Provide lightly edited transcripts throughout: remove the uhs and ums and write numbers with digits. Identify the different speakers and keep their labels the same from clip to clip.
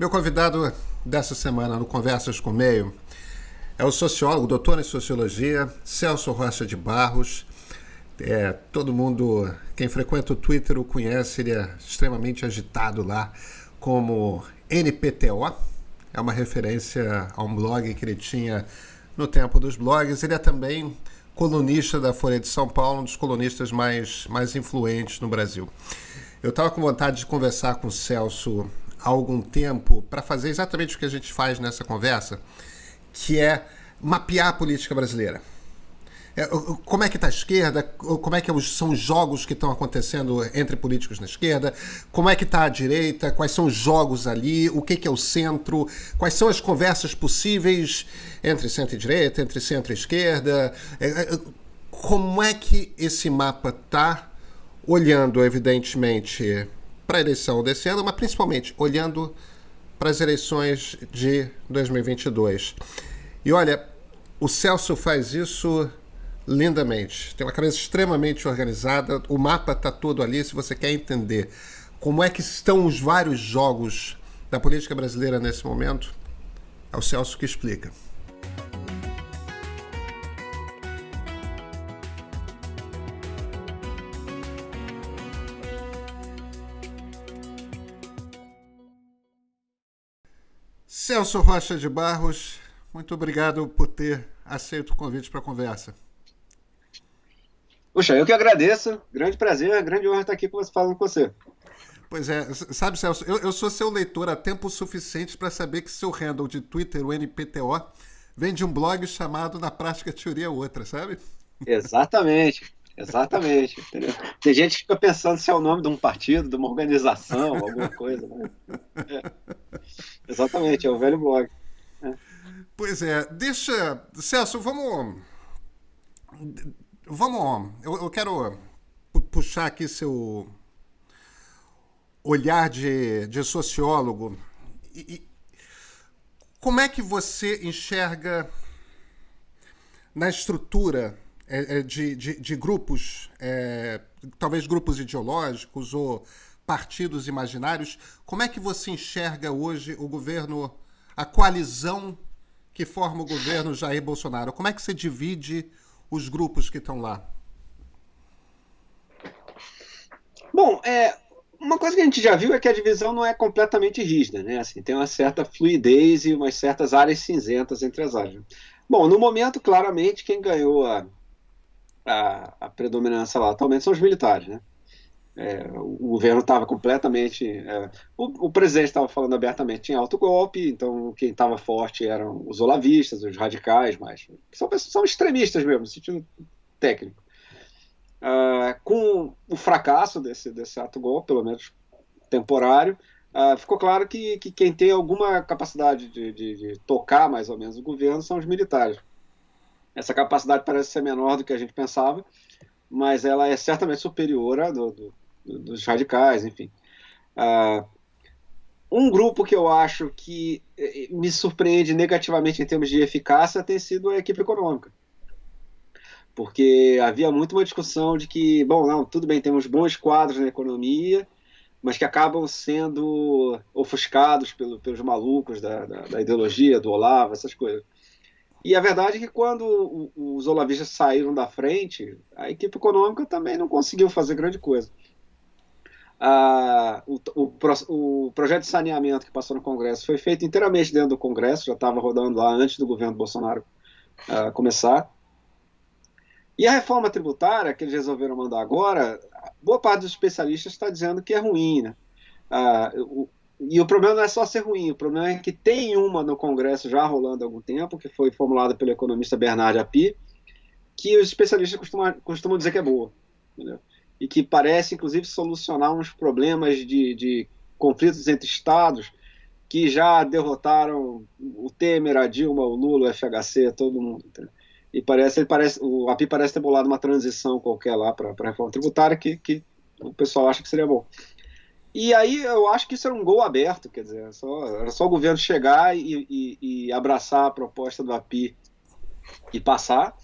Speaker 1: Meu convidado dessa semana no Conversas com o Meio é o sociólogo, doutor em sociologia, Celso Rocha de Barros. Todo mundo, quem frequenta o Twitter o conhece, ele é extremamente agitado lá como NPTO. É uma referência a um blog que ele tinha no tempo dos blogs. Ele é também colunista da Folha de São Paulo, um dos colunistas mais influentes no Brasil. Eu estava com vontade de conversar com o Celso há algum tempo para fazer exatamente o que a gente faz nessa conversa, que é mapear a política brasileira. Como é que está a esquerda, como é que são os jogos que estão acontecendo entre políticos na esquerda, como é que está a direita, quais são os jogos ali, o que é o centro, quais são as conversas possíveis entre centro e direita, entre centro e esquerda, como é que esse mapa está olhando, evidentemente, para a eleição desse ano, mas principalmente olhando para as eleições de 2022. E olha, o Celso faz isso lindamente. Tem uma cabeça extremamente organizada, o mapa está todo ali. Se você quer entender como é que estão os vários jogos da política brasileira nesse momento, é o Celso que explica. Celso Rocha de Barros, muito obrigado por ter aceito o convite para a conversa.
Speaker 2: Puxa, eu que agradeço. Grande prazer, grande honra estar aqui falando com você.
Speaker 1: Pois é, sabe, Celso, eu sou seu leitor há tempo suficiente para saber que seu handle de Twitter, o NPTO, vem de um blog chamado Na Prática Teoria Outra, sabe?
Speaker 2: Exatamente, exatamente. Entendeu? Tem gente que fica pensando se é o nome de um partido, de uma organização, alguma coisa. Né? Exatamente, é o velho blog. É.
Speaker 1: Pois é, Celso, eu quero puxar aqui seu olhar de sociólogo. E como é que você enxerga na estrutura de grupos, talvez grupos ideológicos ou partidos imaginários, como é que você enxerga hoje o governo, a coalizão que forma o governo Jair Bolsonaro? Como é que você divide os grupos que estão lá?
Speaker 2: Bom, uma coisa que a gente já viu é que a divisão não é completamente rígida, né? Assim, tem uma certa fluidez e umas certas áreas cinzentas entre as áreas. Bom, no momento, claramente, quem ganhou a predominância lá atualmente são os militares, né? O governo estava completamente. O presidente estava falando abertamente em autogolpe, então quem estava forte eram os olavistas, os radicais, mas são extremistas mesmo, no sentido técnico. Com o fracasso desse ato-golpe, pelo menos temporário, ficou claro que quem tem alguma capacidade de tocar mais ou menos o governo são os militares. Essa capacidade parece ser menor do que a gente pensava, mas ela é certamente superior à dos radicais, enfim. Um grupo que eu acho que me surpreende negativamente em termos de eficácia tem sido a equipe econômica. Porque havia muito uma discussão de que, bom, não, tudo bem, temos bons quadros na economia, mas que acabam sendo ofuscados pelos malucos da ideologia, do Olavo, essas coisas. E a verdade é que quando os olavistas saíram da frente, a equipe econômica também não conseguiu fazer grande coisa. O projeto de saneamento que passou no Congresso foi feito inteiramente dentro do Congresso, já estava rodando lá antes do governo Bolsonaro começar. E a reforma tributária que eles resolveram mandar agora, boa parte dos especialistas está dizendo que é ruim, né? E o problema não é só ser ruim, o problema é que tem uma no Congresso já rolando há algum tempo, que foi formulada pelo economista Bernard Api, que os especialistas costumam dizer que é boa, entendeu? E que parece, inclusive, solucionar uns problemas de conflitos entre estados que já derrotaram o Temer, a Dilma, o Lula, o FHC, todo mundo, entendeu? E o API parece ter bolado uma transição qualquer lá para a reforma tributária que o pessoal acha que seria bom. E aí eu acho que isso era um gol aberto, quer dizer, era só o governo chegar e abraçar a proposta do API e passar,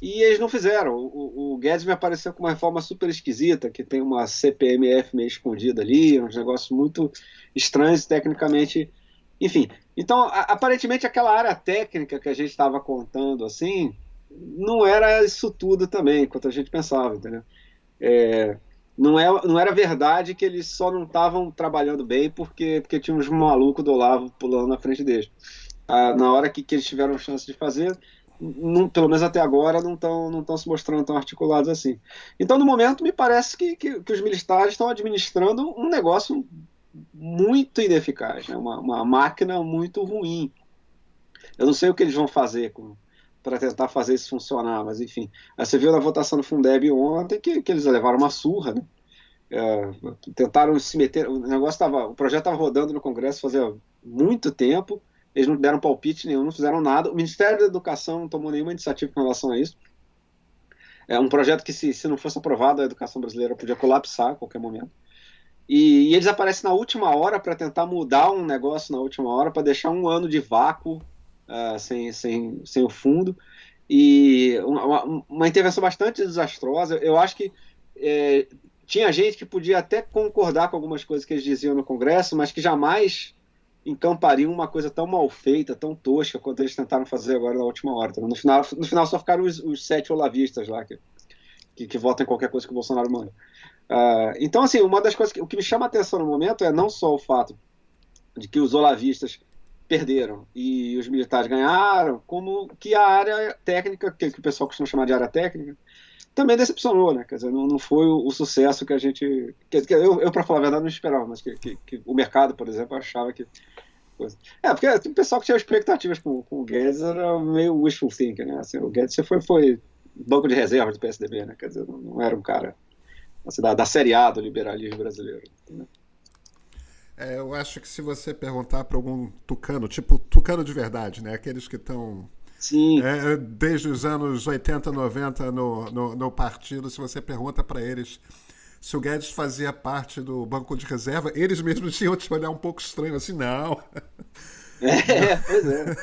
Speaker 2: e eles não fizeram. O Guedes me apareceu com uma reforma super esquisita, que tem uma CPMF meio escondida ali, uns negócios muito estranhos e tecnicamente Enfim, então, aparentemente aquela área técnica que a gente estava contando, assim, não era isso tudo também, quanto a gente pensava, entendeu? É, não era verdade que eles só não estavam trabalhando bem porque tinha uns malucos do Olavo pulando na frente deles. Na hora que eles tiveram chance de fazer, pelo menos até agora, não tão se mostrando tão articulados assim. Então, no momento, me parece que os militares estão administrando um negócio muito ineficaz, né? Uma máquina muito ruim. Eu não sei o que eles vão fazer para tentar fazer isso funcionar, mas enfim. Aí você viu na votação do Fundeb ontem que eles levaram uma surra, né? É, tentaram se meter. O projeto estava rodando no Congresso fazia muito tempo. Eles não deram palpite nenhum, não fizeram nada. O Ministério da Educação não tomou nenhuma iniciativa com relação a isso. É um projeto que, se não fosse aprovado, a educação brasileira podia colapsar a qualquer momento. E eles aparecem na última hora para tentar mudar um negócio na última hora, para deixar um ano de vácuo sem o fundo. E uma intervenção bastante desastrosa. Eu acho que tinha gente que podia até concordar com algumas coisas que eles diziam no Congresso, mas que jamais encampariam uma coisa tão mal feita, tão tosca, quanto eles tentaram fazer agora na última hora. Então, no final só ficaram os 7 olavistas lá, que votam em qualquer coisa que o Bolsonaro manda. Então, assim, uma das coisas o que me chama a atenção no momento é não só o fato de que os olavistas perderam e os militares ganharam, como que a área técnica, que o pessoal costuma chamar de área técnica, também decepcionou, né? Quer dizer, não foi o sucesso que a gente... Eu para falar a verdade, não esperava, mas que o mercado, por exemplo, achava que... porque o pessoal que tinha expectativas com o Guedes era meio wishful thinking, né? Assim, o Guedes foi banco de reserva do PSDB, né? Quer dizer, não era um cara assim, da série A do liberalismo brasileiro. Né?
Speaker 1: Eu acho que se você perguntar para algum tucano, tipo tucano de verdade, né? Aqueles que estão
Speaker 2: Sim.
Speaker 1: desde os anos 80, 90 no partido, se você pergunta para eles se o Guedes fazia parte do banco de reserva, eles mesmos tinham te olhar um pouco estranho, assim, não.
Speaker 2: Pois é.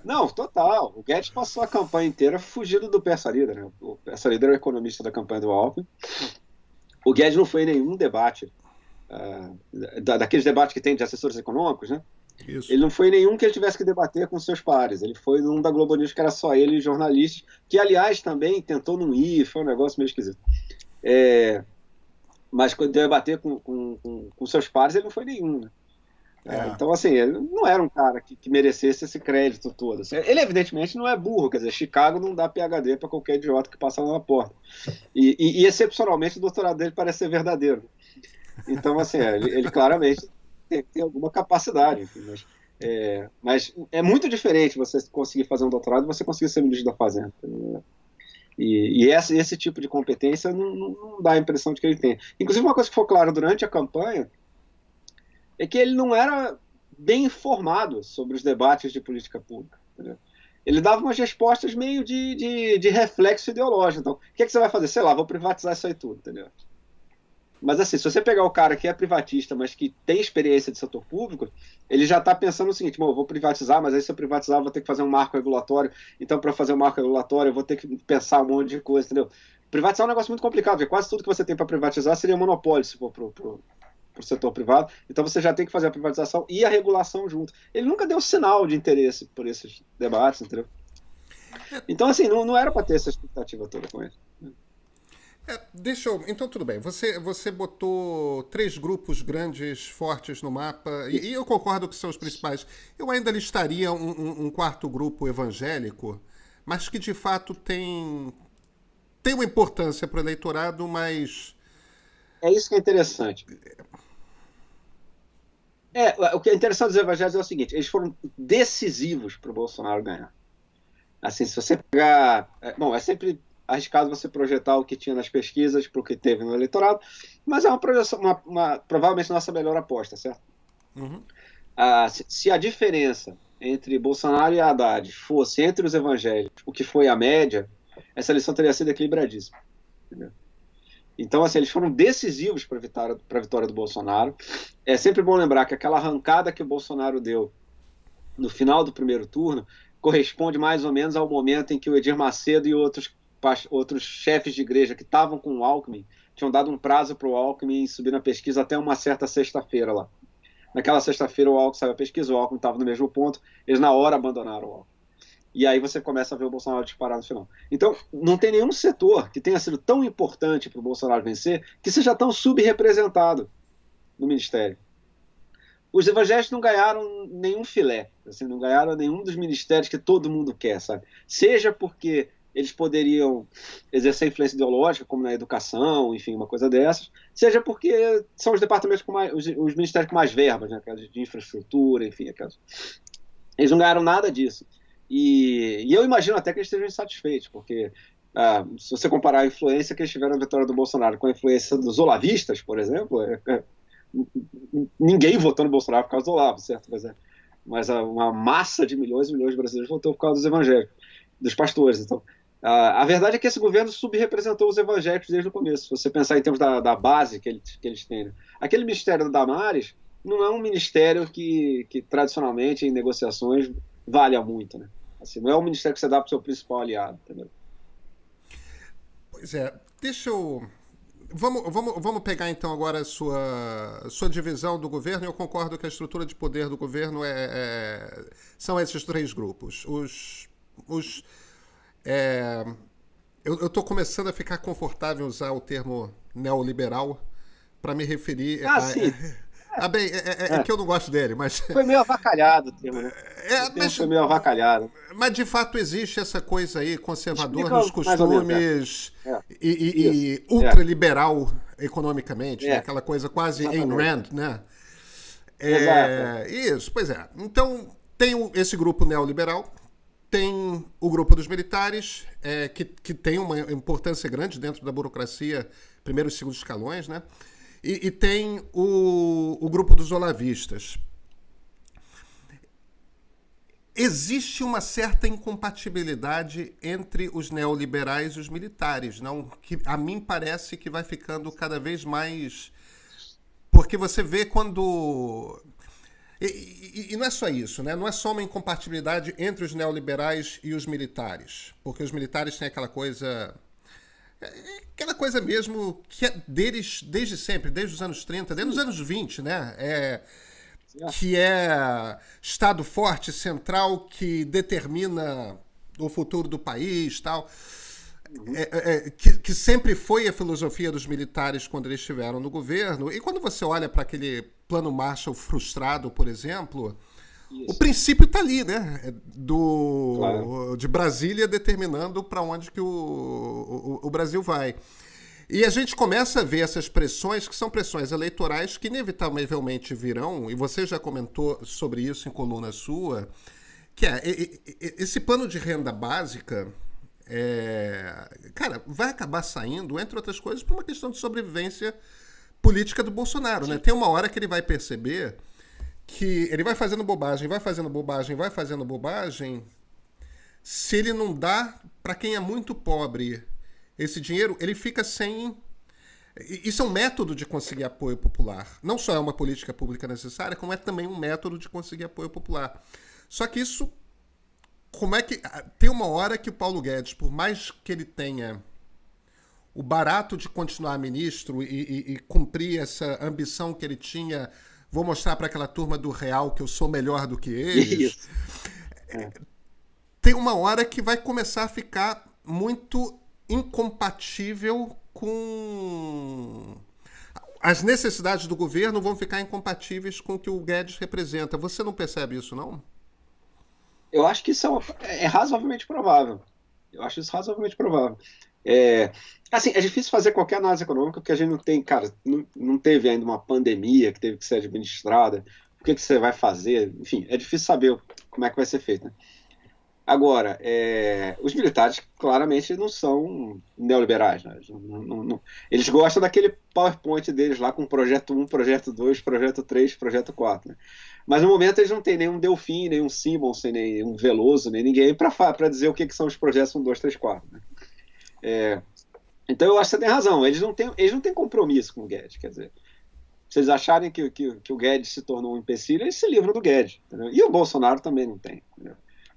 Speaker 2: Não, total. O Guedes passou a campanha inteira fugindo do Pércio Arida, né? O Pércio Arida era o economista da campanha do Alckmin. O Guedes não foi em nenhum debate, daqueles debates que tem de assessores econômicos, né?
Speaker 1: Isso.
Speaker 2: Ele não foi em nenhum que ele tivesse que debater com seus pares. Ele foi num da Globo News que era só ele e jornalistas, que, aliás, também tentou não ir, foi um negócio meio esquisito. Mas quando debater com seus pares, ele não foi nenhum, né? Então, assim, ele não era um cara que merecesse esse crédito todo. Assim. Ele, evidentemente, não é burro, quer dizer, Chicago não dá PhD para qualquer idiota que passa lá na porta. E, excepcionalmente, o doutorado dele parece ser verdadeiro. Então, assim, ele claramente tem alguma capacidade, enfim, mas é muito diferente você conseguir fazer um doutorado e você conseguir ser ministro da Fazenda. E esse tipo de competência não dá a impressão de que ele tem. Inclusive, uma coisa que ficou clara durante a campanha é que ele não era bem informado sobre os debates de política pública. Entendeu? Ele dava umas respostas meio de reflexo ideológico. Então, o que, é que você vai fazer? Sei lá, vou privatizar isso aí tudo, entendeu? Mas assim, se você pegar o cara que é privatista, mas que tem experiência de setor público, ele já está pensando o seguinte, eu vou privatizar, mas aí se eu privatizar eu vou ter que fazer um marco regulatório, então para fazer um marco regulatório eu vou ter que pensar um monte de coisa, entendeu? Privatizar é um negócio muito complicado, porque quase tudo que você tem para privatizar seria monopólio, se for pro setor privado, então você já tem que fazer a privatização e a regulação junto. Ele nunca deu sinal de interesse por esses debates, entendeu? Então assim, não era para ter essa expectativa toda com ele.
Speaker 1: Então, tudo bem. Você botou 3 grupos grandes, fortes no mapa, e eu concordo que são os principais. Eu ainda listaria um quarto grupo evangélico, mas que de fato tem uma importância para o eleitorado, mas.
Speaker 2: É isso que é interessante. O que é interessante dos evangélicos é o seguinte: eles foram decisivos para o Bolsonaro ganhar. Assim, se você pegar. Bom, é sempre arriscado você projetar o que tinha nas pesquisas para o que teve no eleitorado, mas é uma projeção, provavelmente nossa melhor aposta, certo?
Speaker 1: Uhum.
Speaker 2: Se a diferença entre Bolsonaro e Haddad fosse entre os evangélicos o que foi a média, essa eleição teria sido equilibradíssima. Entendeu? Então, assim, eles foram decisivos para a vitória do Bolsonaro. É sempre bom lembrar que aquela arrancada que o Bolsonaro deu no final do primeiro turno corresponde mais ou menos ao momento em que o Edir Macedo e outros chefes de igreja que estavam com o Alckmin tinham dado um prazo para o Alckmin subir na pesquisa até uma certa sexta-feira lá. naquela sexta-feira o Alckmin saiu a pesquisa, o Alckmin estava no mesmo ponto, eles na hora abandonaram o Alckmin. E aí você começa a ver o Bolsonaro disparar no final. Então, não tem nenhum setor que tenha sido tão importante para o Bolsonaro vencer que seja tão subrepresentado no Ministério. Os evangélicos não ganharam nenhum filé, assim, não ganharam nenhum dos ministérios que todo mundo quer, sabe? Seja porque eles poderiam exercer influência ideológica, como na educação, enfim, uma coisa dessas, seja porque são os departamentos com mais, os ministérios com mais verbas, né, de infraestrutura, enfim, aquelas. Eles não ganharam nada disso. E eu imagino até que eles estejam insatisfeitos, porque se você comparar a influência que eles tiveram na vitória do Bolsonaro com a influência dos olavistas, por exemplo, ninguém votou no Bolsonaro por causa do Olavo, certo? Mas uma massa de milhões e milhões de brasileiros votou por causa dos evangélicos, dos pastores. Então, a verdade é que esse governo subrepresentou os evangélicos desde o começo. Se você pensar em termos da base que eles têm. Né? Aquele ministério da Damares não é um ministério que tradicionalmente, em negociações, valha muito. Né? Assim, não é um ministério que você dá para o seu principal aliado. Entendeu?
Speaker 1: Pois é, deixa eu. Vamos pegar então agora a sua divisão do governo. Eu concordo que a estrutura de poder do governo são esses três grupos. Eu estou começando a ficar confortável em usar o termo neoliberal para me referir
Speaker 2: Sim.
Speaker 1: Bem, que eu não gosto dele, mas...
Speaker 2: Foi meio avacalhado o termo, né? Foi meio avacalhado.
Speaker 1: Mas, de fato, existe essa coisa aí, conservador
Speaker 2: Explica
Speaker 1: nos costumes e ultraliberal economicamente, né? Aquela coisa quase Ayn Rand, né? Isso, pois é. Então, tem esse grupo neoliberal, tem o grupo dos militares, que tem uma importância grande dentro da burocracia, primeiro e segundo escalões, né? E tem o grupo dos olavistas. Existe uma certa incompatibilidade entre os neoliberais e os militares, não? Que a mim parece que vai ficando cada vez mais... Porque você vê quando... E não é só isso, né? Não é só uma incompatibilidade entre os neoliberais e os militares. Porque os militares têm aquela coisa mesmo que é deles desde sempre, desde os anos 30, desde os anos 20, né? Que é Estado forte, central, que determina o futuro do país, tal. Que sempre foi a filosofia dos militares quando eles estiveram no governo. E quando você olha para aquele plano Marshall frustrado, por exemplo, o princípio está ali, né? De Brasília determinando para onde que o Brasil vai. E a gente começa a ver essas pressões, que são pressões eleitorais, que inevitavelmente virão, e você já comentou sobre isso em coluna sua, que esse plano de renda básica, cara, vai acabar saindo, entre outras coisas, por uma questão de sobrevivência política do Bolsonaro, né? Tem uma hora que ele vai perceber que ele vai fazendo bobagem, vai fazendo bobagem, vai fazendo bobagem, se ele não dá para quem é muito pobre esse dinheiro, ele fica sem... Isso é um método de conseguir apoio popular. Não só é uma política pública necessária, como é também um método de conseguir apoio popular. Só que isso... Como é que... Tem uma hora que o Paulo Guedes, por mais que ele tenha o barato de continuar ministro e cumprir essa ambição que ele tinha, vou mostrar para aquela turma do Real que eu sou melhor do que eles, tem uma hora que vai começar a ficar muito incompatível com... As necessidades do governo vão ficar incompatíveis com o que o Guedes representa. Você não percebe isso, não?
Speaker 2: Eu acho que isso é razoavelmente provável. Eu acho isso razoavelmente provável. Assim, é difícil fazer qualquer análise econômica porque a gente não tem, cara, não teve ainda uma pandemia que teve que ser administrada. O que você vai fazer? Enfim, é difícil saber como é que vai ser feito, né? Agora, os militares claramente não são neoliberais, né? Eles gostam daquele PowerPoint deles lá com projeto 1, projeto 2, projeto 3, projeto 4. Né? Mas no momento eles não têm nenhum Delfim, nenhum Simmons, nenhum Veloso, nem ninguém para dizer o que são os projetos 1, 2, 3, 4. Né? Então eu acho que você tem razão, eles não têm compromisso com o Guedes, quer dizer, se eles acharem que o Guedes se tornou um empecilho, eles se livram do Guedes. Entendeu? E o Bolsonaro também não tem. Entendeu?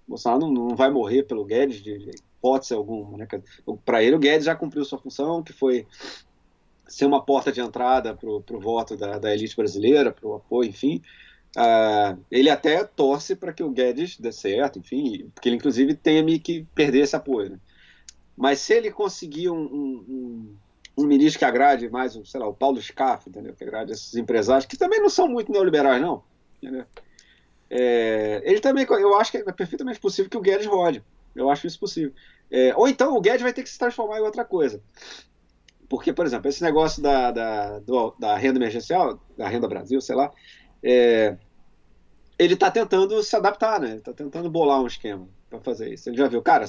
Speaker 2: O Bolsonaro não vai morrer pelo Guedes de hipótese alguma. Né? Para ele, o Guedes já cumpriu sua função, que foi ser uma porta de entrada para o voto da elite brasileira, para o apoio, enfim. Ele até torce para que o Guedes dê certo, enfim, porque ele inclusive teme que perder esse apoio, né? Mas se ele conseguir um ministro que agrade mais, sei lá, o Paulo Scaff, entendeu? Que agrade esses empresários, que também não são muito neoliberais, não. Entendeu? Ele também, eu acho que é perfeitamente possível que o Guedes rode. Eu acho isso possível. Ou então o Guedes vai ter que se transformar em outra coisa. Porque, por exemplo, esse negócio da renda emergencial, da renda Brasil, sei lá, ele está tentando se adaptar, né? Ele está tentando bolar um esquema para fazer isso. Ele já viu, cara,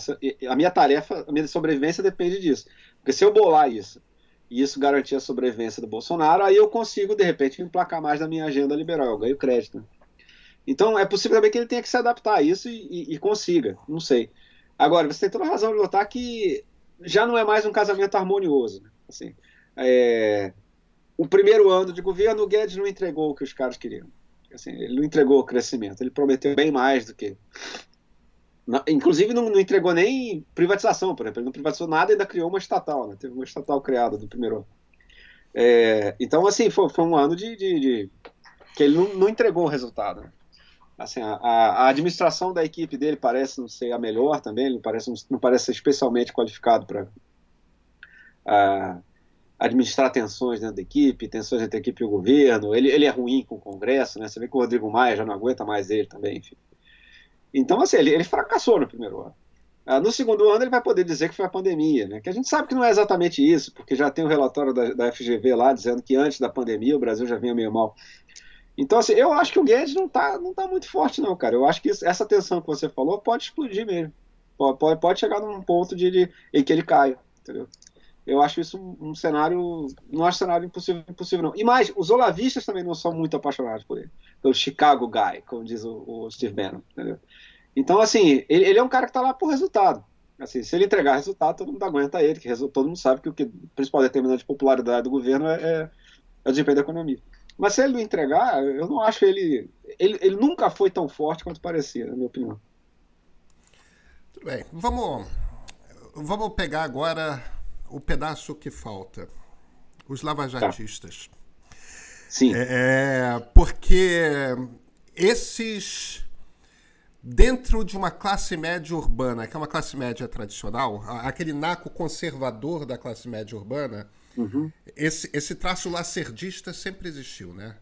Speaker 2: a minha tarefa, a minha sobrevivência depende disso. Porque se eu bolar isso, e isso garantir a sobrevivência do Bolsonaro, aí eu consigo, de repente, emplacar mais na minha agenda liberal, eu ganho crédito. Né? Então, é possível também que ele tenha que se adaptar a isso e consiga, não sei. Agora, você tem toda a razão de notar que já não é mais um casamento harmonioso. Né? Assim, o primeiro ano de governo, o Guedes não entregou o que os caras queriam. Assim, ele não entregou o crescimento, ele prometeu bem mais do que. Inclusive, não entregou nem privatização, por exemplo. Ele não privatizou nada e ainda criou uma estatal. Né? Teve uma estatal criada no primeiro ano. Então, assim, foi um ano que ele não entregou o resultado. Né? Assim, a administração da equipe dele parece não ser a melhor também, ele não parece ser especialmente qualificado para administrar tensões dentro da equipe, tensões entre a equipe e o governo. Ele é ruim com o Congresso, né? Você vê que o Rodrigo Maia já não aguenta mais ele também, enfim. Então, assim, ele fracassou no primeiro ano. No segundo ano, ele vai poder dizer que foi a pandemia, né? Que a gente sabe que não é exatamente isso, porque já tem o relatório da FGV lá dizendo que antes da pandemia o Brasil já vinha meio mal. Então, assim, eu acho que o Guedes não tá muito forte, não, cara. Eu acho que essa tensão que você falou pode explodir mesmo. Pode chegar num ponto em que ele caia, entendeu? Eu acho isso um cenário. Não acho cenário impossível, não. E mais, os olavistas também não são muito apaixonados por ele. Pelo Chicago Guy, como diz o Steve Bannon, entendeu? Então, assim, ele é um cara que está lá por resultado. Assim, se ele entregar resultado, todo mundo aguenta ele, que todo mundo sabe que o principal determinante de popularidade do governo é o desempenho da economia. Mas se ele não entregar, eu não acho ele nunca foi tão forte quanto parecia, na minha opinião.
Speaker 1: Tudo bem. Vamos pegar agora o pedaço que falta. Os
Speaker 2: Tá.
Speaker 1: lavajatistas.
Speaker 2: Sim.
Speaker 1: Porque esses, dentro de uma classe média urbana, que é uma classe média tradicional, aquele naco conservador da classe média urbana,
Speaker 2: Uhum.
Speaker 1: esse traço lacerdista sempre existiu, né?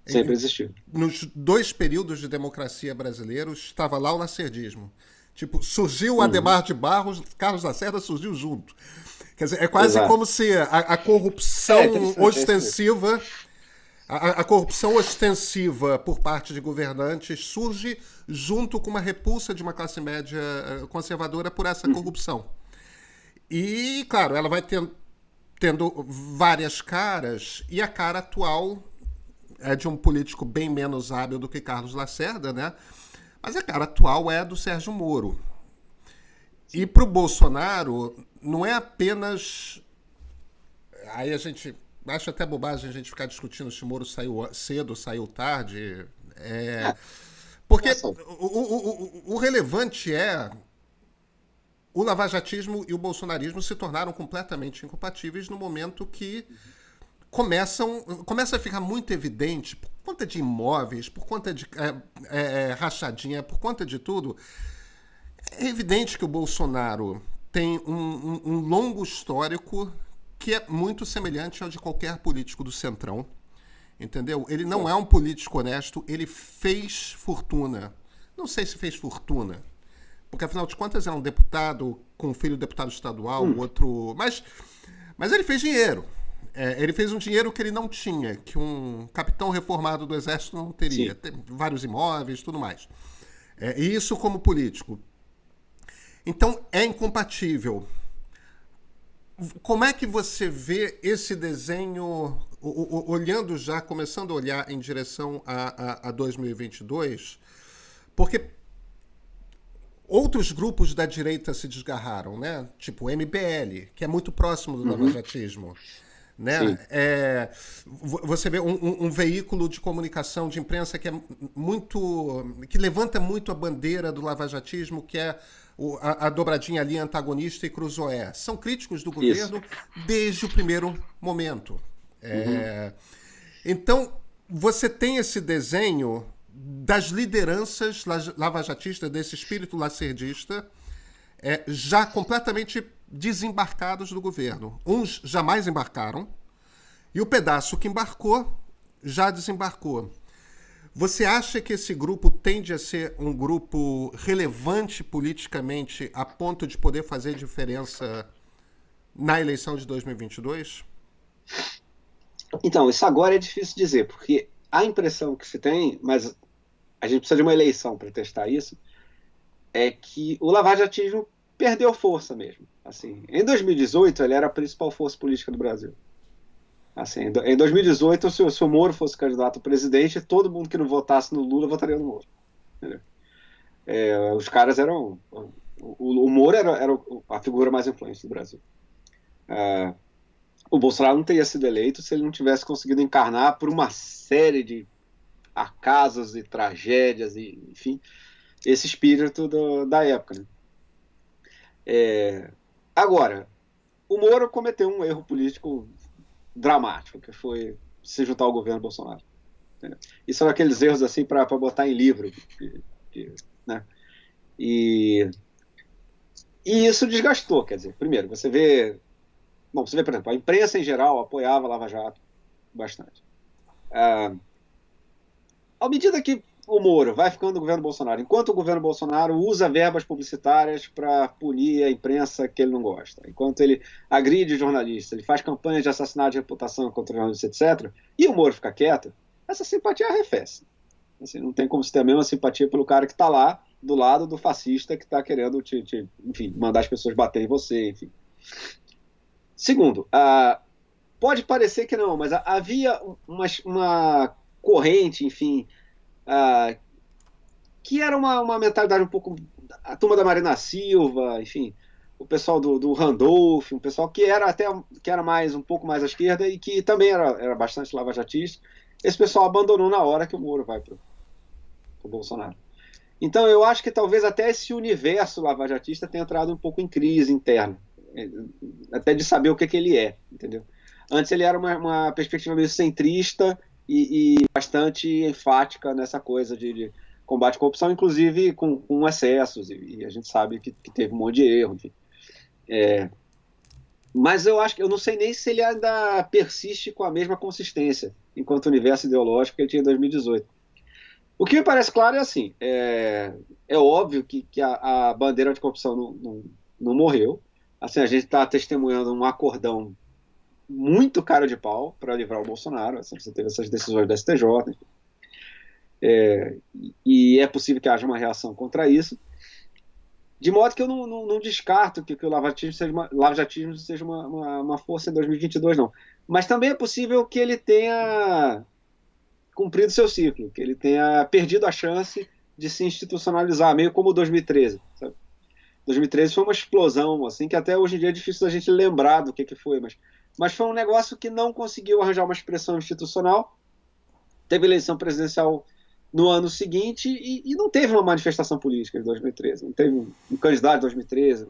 Speaker 2: Sempre existiu.
Speaker 1: Nos dois períodos de democracia brasileiros, estava lá o lacerdismo. Tipo, surgiu o
Speaker 2: Uhum.
Speaker 1: Adhemar de Barros, Carlos Lacerda surgiu junto. Quer dizer, é quase
Speaker 2: Exato.
Speaker 1: como se a corrupção
Speaker 2: Interessante, é isso mesmo.
Speaker 1: ostensiva, a corrupção ostensiva por parte de governantes surge junto com uma repulsa de uma classe média conservadora por essa
Speaker 2: Uhum.
Speaker 1: corrupção. E, claro, ela vai tendo várias caras, e a cara atual é de um político bem menos hábil do que Carlos Lacerda, né? Mas a cara atual é do Sérgio Moro. E
Speaker 2: Sim.
Speaker 1: para o Bolsonaro, não é apenas. Aí a gente. Acho até bobagem a gente ficar discutindo se o Moro saiu cedo, saiu tarde.
Speaker 2: É,
Speaker 1: Porque
Speaker 2: essa.
Speaker 1: o relevante é. O lavajatismo e o bolsonarismo se tornaram completamente incompatíveis no momento que começa a ficar muito evidente, por conta de imóveis, por conta de rachadinha, por conta de tudo. É evidente que o Bolsonaro tem um longo histórico que é muito semelhante ao de qualquer político do Centrão. Entendeu? Ele não é
Speaker 2: Certo.
Speaker 1: um político honesto, ele fez fortuna. Não sei se fez fortuna, porque afinal de contas era um deputado com um filho de deputado estadual, o
Speaker 2: Hum.
Speaker 1: outro. Mas ele fez dinheiro. Ele fez um dinheiro que ele não tinha, que um capitão reformado do Exército não teria.
Speaker 2: Sim.
Speaker 1: Tem vários imóveis, tudo mais. E isso como político. Então é incompatível. Como é que você vê esse desenho, olhando já, começando a olhar em direção a 2022? Porque outros grupos da direita se desgarraram, né? Tipo o MBL, que é muito próximo do
Speaker 2: Uhum.
Speaker 1: lavajatismo. Né?
Speaker 2: Sim.
Speaker 1: Você vê um veículo de comunicação, de imprensa que é muito, que levanta muito a bandeira do lavajatismo, que é a dobradinha ali antagonista e Cruzoé. São críticos do
Speaker 2: Isso.
Speaker 1: governo desde o primeiro momento.
Speaker 2: Uhum.
Speaker 1: Então, você tem esse desenho das lideranças lavajatistas, desse espírito lacerdista, já completamente desembarcados do governo. Uns jamais embarcaram, e o pedaço que embarcou já desembarcou. Você acha que esse grupo tende a ser um grupo relevante politicamente a ponto de poder fazer diferença na eleição de 2022?
Speaker 2: Então, isso agora é difícil dizer, porque a impressão que se tem, mas a gente precisa de uma eleição para testar isso, é que o lavajatismo perdeu força mesmo. Assim, em 2018, ele era a principal força política do Brasil. Assim, em 2018, se o Moro fosse candidato a presidente, todo mundo que não votasse no Lula votaria no Moro. Os caras eram... O Moro era a figura mais influente do Brasil. O Bolsonaro não teria sido eleito se ele não tivesse conseguido encarnar por uma série de acasos e tragédias, e, enfim, esse espírito da época. Né? Agora, o Moro cometeu um erro político dramático, que foi se juntar ao governo Bolsonaro. Entendeu? E são aqueles erros assim para botar em livro. Né? E isso desgastou, quer dizer, primeiro, você vê, por exemplo, a imprensa em geral apoiava a Lava Jato bastante. À medida que o Moro vai ficando no governo Bolsonaro, enquanto o governo Bolsonaro usa verbas publicitárias para punir a imprensa que ele não gosta, enquanto ele agride jornalistas, ele faz campanhas de assassinato de reputação contra jornalistas, etc., e o Moro fica quieto, essa simpatia arrefece. Assim, não tem como se ter a mesma simpatia pelo cara que está lá do lado do fascista que está querendo enfim, mandar as pessoas bater em você, enfim. Segundo, pode parecer que não, mas havia uma corrente, enfim, que era uma mentalidade um pouco... A turma da Marina Silva, enfim, o pessoal do Randolph, um pessoal que era um pouco mais à esquerda e que também era bastante lavajatista. Esse pessoal abandonou na hora que o Moro vai para o Bolsonaro. Então eu acho que talvez até esse universo lavajatista tenha entrado um pouco em crise interna, até de saber o que ele é, entendeu? Antes ele era uma perspectiva meio centrista e bastante enfática nessa coisa de combate à corrupção, inclusive com excessos, e a gente sabe que teve um monte de erro, enfim. Mas eu não sei nem se ele ainda persiste com a mesma consistência enquanto universo ideológico que ele tinha em 2018. O que me parece claro é assim, é óbvio que a bandeira anticorrupção não morreu. Assim, a gente está testemunhando um acordão muito cara de pau para livrar o Bolsonaro. Assim, você teve essas decisões da STJ. E é possível que haja uma reação contra isso. De modo que eu não descarto que o lavajatismo seja uma força em 2022, não. Mas também é possível que ele tenha cumprido seu ciclo, que ele tenha perdido a chance de se institucionalizar, meio como 2013. Sabe? 2013 foi uma explosão, assim, que até hoje em dia é difícil da gente lembrar do que foi, mas foi um negócio que não conseguiu arranjar uma expressão institucional. Teve eleição presidencial no ano seguinte e não teve uma manifestação política em 2013, não teve um candidato em 2013.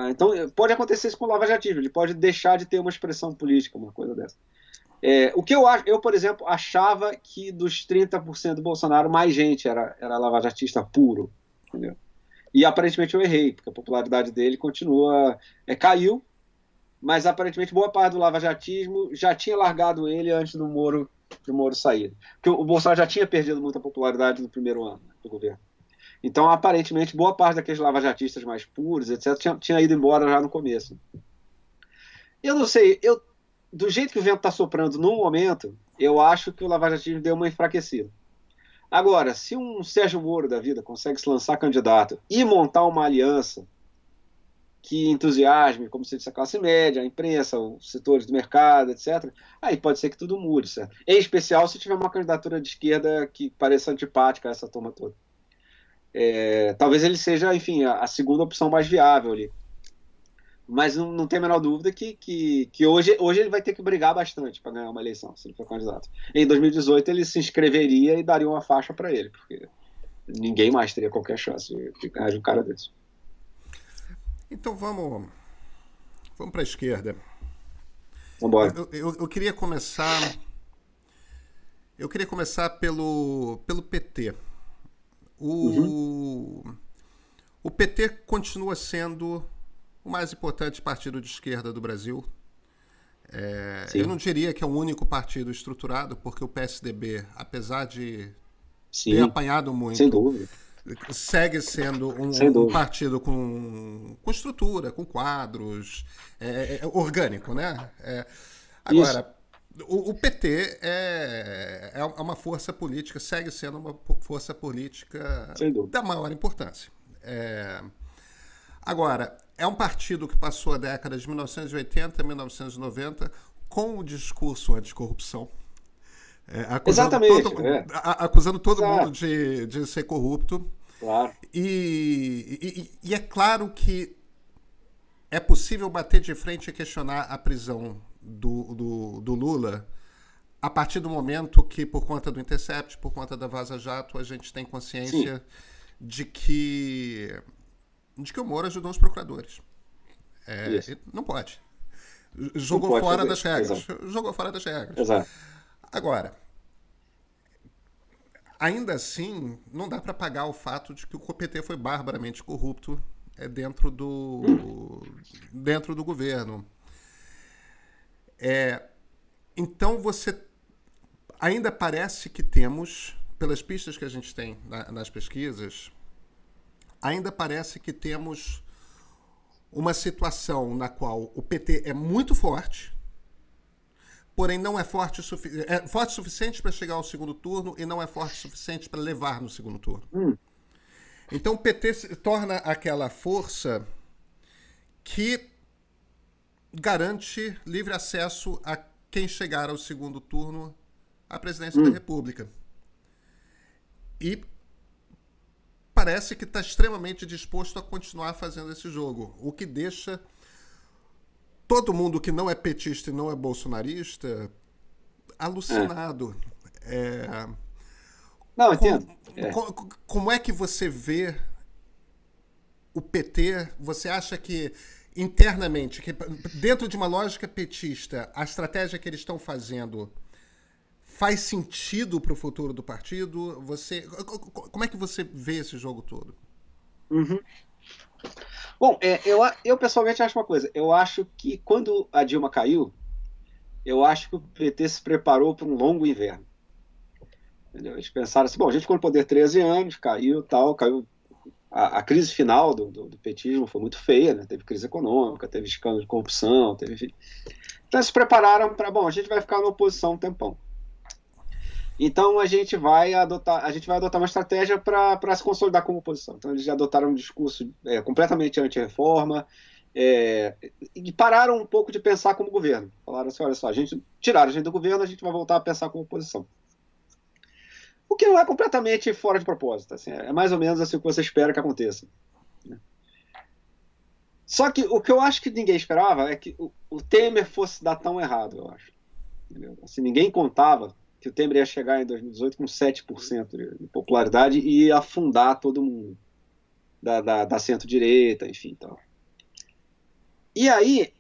Speaker 2: Então pode acontecer isso com o lavajatismo, ele pode deixar de ter uma expressão política, uma coisa dessa. O que eu, por exemplo, achava que dos 30% do Bolsonaro, mais gente era lavajatista puro, entendeu? E aparentemente eu errei, porque a popularidade dele caiu, mas aparentemente boa parte do lavajatismo já tinha largado ele antes do Moro sair. Porque o Bolsonaro já tinha perdido muita popularidade no primeiro ano do governo. Então, aparentemente, boa parte daqueles lavajatistas mais puros, etc., tinha ido embora já no começo. Eu não sei, do jeito que o vento está soprando no momento, eu acho que o lavajatismo deu uma enfraquecida. Agora, se um Sérgio Moro da vida consegue se lançar candidato e montar uma aliança que entusiasme, como se disse, a classe média, a imprensa, os setores do mercado, etc., aí pode ser que tudo mude, certo? Em especial se tiver uma candidatura de esquerda que pareça antipática a essa turma toda. Talvez ele seja, enfim, a segunda opção mais viável ali. Mas não tem a menor dúvida que hoje ele vai ter que brigar bastante para ganhar uma eleição, se ele for candidato. Em 2018 ele se inscreveria e daria uma faixa para ele, porque ninguém mais teria qualquer chance de ganhar de um cara desse.
Speaker 1: Então vamos para a esquerda.
Speaker 2: Vamos embora.
Speaker 1: Eu queria começar Eu queria começar pelo PT.
Speaker 2: Uhum.
Speaker 1: O, o PT continua sendo o mais importante partido de esquerda do Brasil. Eu não
Speaker 2: Sim,
Speaker 1: diria que é o único partido estruturado, porque o PSDB, apesar de ter
Speaker 2: sim,
Speaker 1: apanhado
Speaker 2: sem
Speaker 1: muito,
Speaker 2: dúvida,
Speaker 1: segue sendo
Speaker 2: sem
Speaker 1: um
Speaker 2: dúvida.
Speaker 1: partido com estrutura, com quadros, orgânico, né?
Speaker 2: Isso,
Speaker 1: Agora, o PT é uma força política, segue sendo uma força política
Speaker 2: sem dúvida.
Speaker 1: da maior importância. É, Agora, é um partido que passou a década de 1980 a 1990 com o discurso anticorrupção,
Speaker 2: Exatamente,
Speaker 1: acusando todo mundo
Speaker 2: exato,
Speaker 1: de ser corrupto.
Speaker 2: claro,
Speaker 1: E é claro que é possível bater de frente e questionar a prisão do Lula a partir do momento que, por conta do Intercept, por conta da Vaza Jato, a gente tem
Speaker 2: sim,
Speaker 1: consciência de que, de que o Moro ajudou os procuradores.
Speaker 2: isso,
Speaker 1: Não pode.
Speaker 2: não
Speaker 1: Jogou
Speaker 2: pode
Speaker 1: fora
Speaker 2: fazer
Speaker 1: das
Speaker 2: isso,
Speaker 1: regras.
Speaker 2: exato,
Speaker 1: Jogou fora das regras.
Speaker 2: exato,
Speaker 1: Agora, ainda assim, não dá para pagar o fato de que o PT foi barbaramente corrupto
Speaker 2: hum,
Speaker 1: dentro do governo. Então você ainda parece que temos, pelas pistas que a gente tem nas pesquisas, ainda parece que temos uma situação na qual o PT é muito forte, porém não é forte, é forte o suficiente para chegar ao segundo turno e não é forte o suficiente para levar no segundo turno.
Speaker 2: hum,
Speaker 1: Então o PT se torna aquela força que garante livre acesso a quem chegar ao segundo turno à presidência da
Speaker 2: hum,
Speaker 1: República. E parece que está extremamente disposto a continuar fazendo esse jogo, o que deixa todo mundo que não é petista e não é bolsonarista
Speaker 2: é.
Speaker 1: alucinado. É,
Speaker 2: Não,
Speaker 1: como,
Speaker 2: entendo, é.
Speaker 1: como é que você vê o PT? Você acha que internamente, que dentro de uma lógica petista, a estratégia que eles estão fazendo faz sentido para o futuro do partido? Como é que você vê esse jogo todo?
Speaker 2: Uhum. Bom, eu pessoalmente acho uma coisa. Eu acho que quando a Dilma caiu, eu acho que o PT se preparou para um longo inverno. Entendeu? Eles pensaram assim, bom, a gente ficou no poder 13 anos, caiu tal, caiu. A crise final do petismo foi muito feia, né? Teve crise econômica, teve escândalo de corrupção, teve. Então eles se prepararam para, bom, a gente vai ficar na oposição um tempão. Então a gente vai adotar uma estratégia para se consolidar como oposição. Então eles já adotaram um discurso completamente anti-reforma, e pararam um pouco de pensar como governo. Falaram assim, olha só, tiraram a gente do governo, a gente vai voltar a pensar como oposição. O que não é completamente fora de propósito. Assim, é mais ou menos assim o que você espera que aconteça. Né? Só que o que eu acho que ninguém esperava é que o Temer fosse dar tão errado, eu acho. Entendeu? Assim, ninguém contava que o Temer ia chegar em 2018 com 7% de popularidade e ia afundar todo mundo da centro-direita, enfim. Tal. E aí,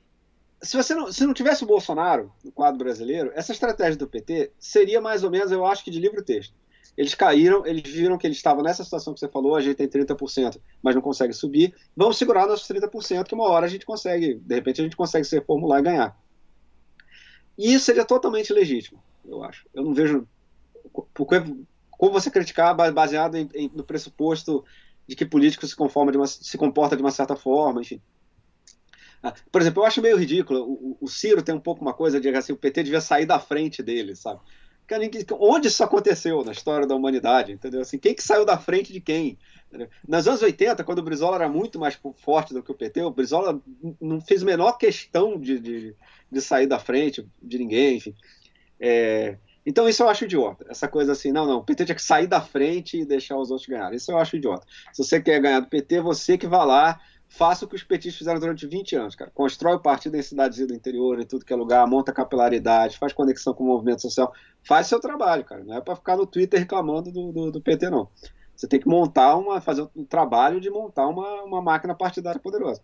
Speaker 2: se não tivesse o Bolsonaro no quadro brasileiro, essa estratégia do PT seria mais ou menos, eu acho que de livro-texto. Eles caíram, eles viram que eles estavam nessa situação que você falou, a gente tem 30%, mas não consegue subir. Vamos segurar nossos 30%, que uma hora a gente consegue, de repente a gente consegue se reformular e ganhar. E isso seria totalmente legítimo, eu acho. Eu não vejo como você criticar baseado no pressuposto de que político se comporta de uma certa forma, enfim. Por exemplo, eu acho meio ridículo. O Ciro tem um pouco uma coisa de assim, o PT devia sair da frente dele, sabe? Cara, onde isso aconteceu na história da humanidade, entendeu? Assim, quem que saiu da frente de quem? Entendeu? Nos anos 80, quando o Brizola era muito mais forte do que o PT, o Brizola não fez a menor questão de sair da frente de ninguém, enfim. Então isso eu acho idiota. Essa coisa assim, não, o PT tinha que sair da frente e deixar os outros ganharem. Isso eu acho idiota. Se você quer ganhar do PT, você que vá lá, faça o que os petistas fizeram durante 20 anos, cara. Constrói o partido em cidades do interior, em tudo que é lugar, monta capilaridade, faz conexão com o movimento social, faz seu trabalho, cara. Não é para ficar no Twitter reclamando do PT, não. Você tem que fazer um trabalho de montar uma máquina partidária poderosa.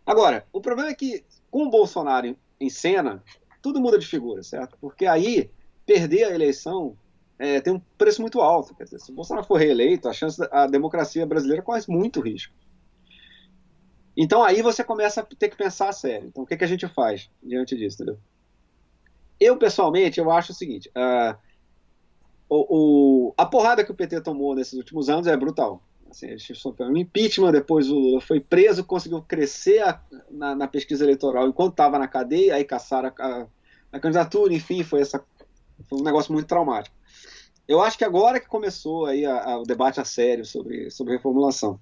Speaker 2: Agora, o problema é que com o Bolsonaro em cena, tudo muda de figura, certo? Porque aí perder a eleição tem um preço muito alto. Quer dizer, se o Bolsonaro for reeleito, a democracia brasileira corre muito risco. Então aí você começa a ter que pensar a sério. Então o que a gente faz diante disso, entendeu? Eu, pessoalmente, eu acho o seguinte, a porrada que o PT tomou nesses últimos anos é brutal. Assim, eles sofreram um impeachment, depois o Lula foi preso, conseguiu crescer na pesquisa eleitoral enquanto estava na cadeia, aí caçaram a candidatura, enfim, foi um negócio muito traumático. Eu acho que agora que começou aí o debate a sério sobre reformulação.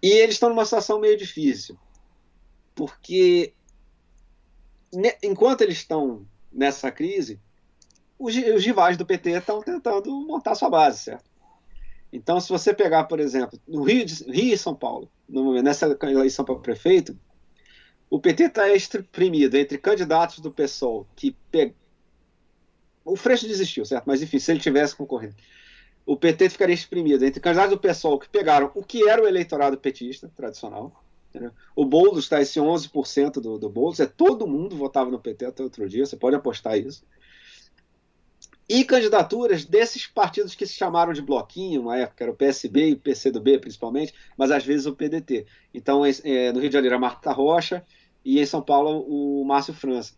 Speaker 2: E eles estão numa situação meio difícil, porque enquanto eles estão nessa crise, os rivais do PT estão tentando montar sua base, certo? Então, se você pegar, por exemplo, no Rio e São Paulo, nessa eleição para prefeito, o PT está exprimido entre candidatos do PSOL que o Freixo desistiu, certo? Mas enfim, se ele tivesse concorrendo, o PT ficaria exprimido entre candidatos do PSOL que pegaram o que era o eleitorado petista tradicional. Entendeu? O Boulos está esse 11% do Boulos, todo mundo votava no PT até outro dia, você pode apostar isso. E candidaturas desses partidos que se chamaram de bloquinho, uma época era o PSB e o PCdoB principalmente, mas às vezes o PDT. Então, no Rio de Janeiro, a Marta Rocha, e em São Paulo, o Márcio França.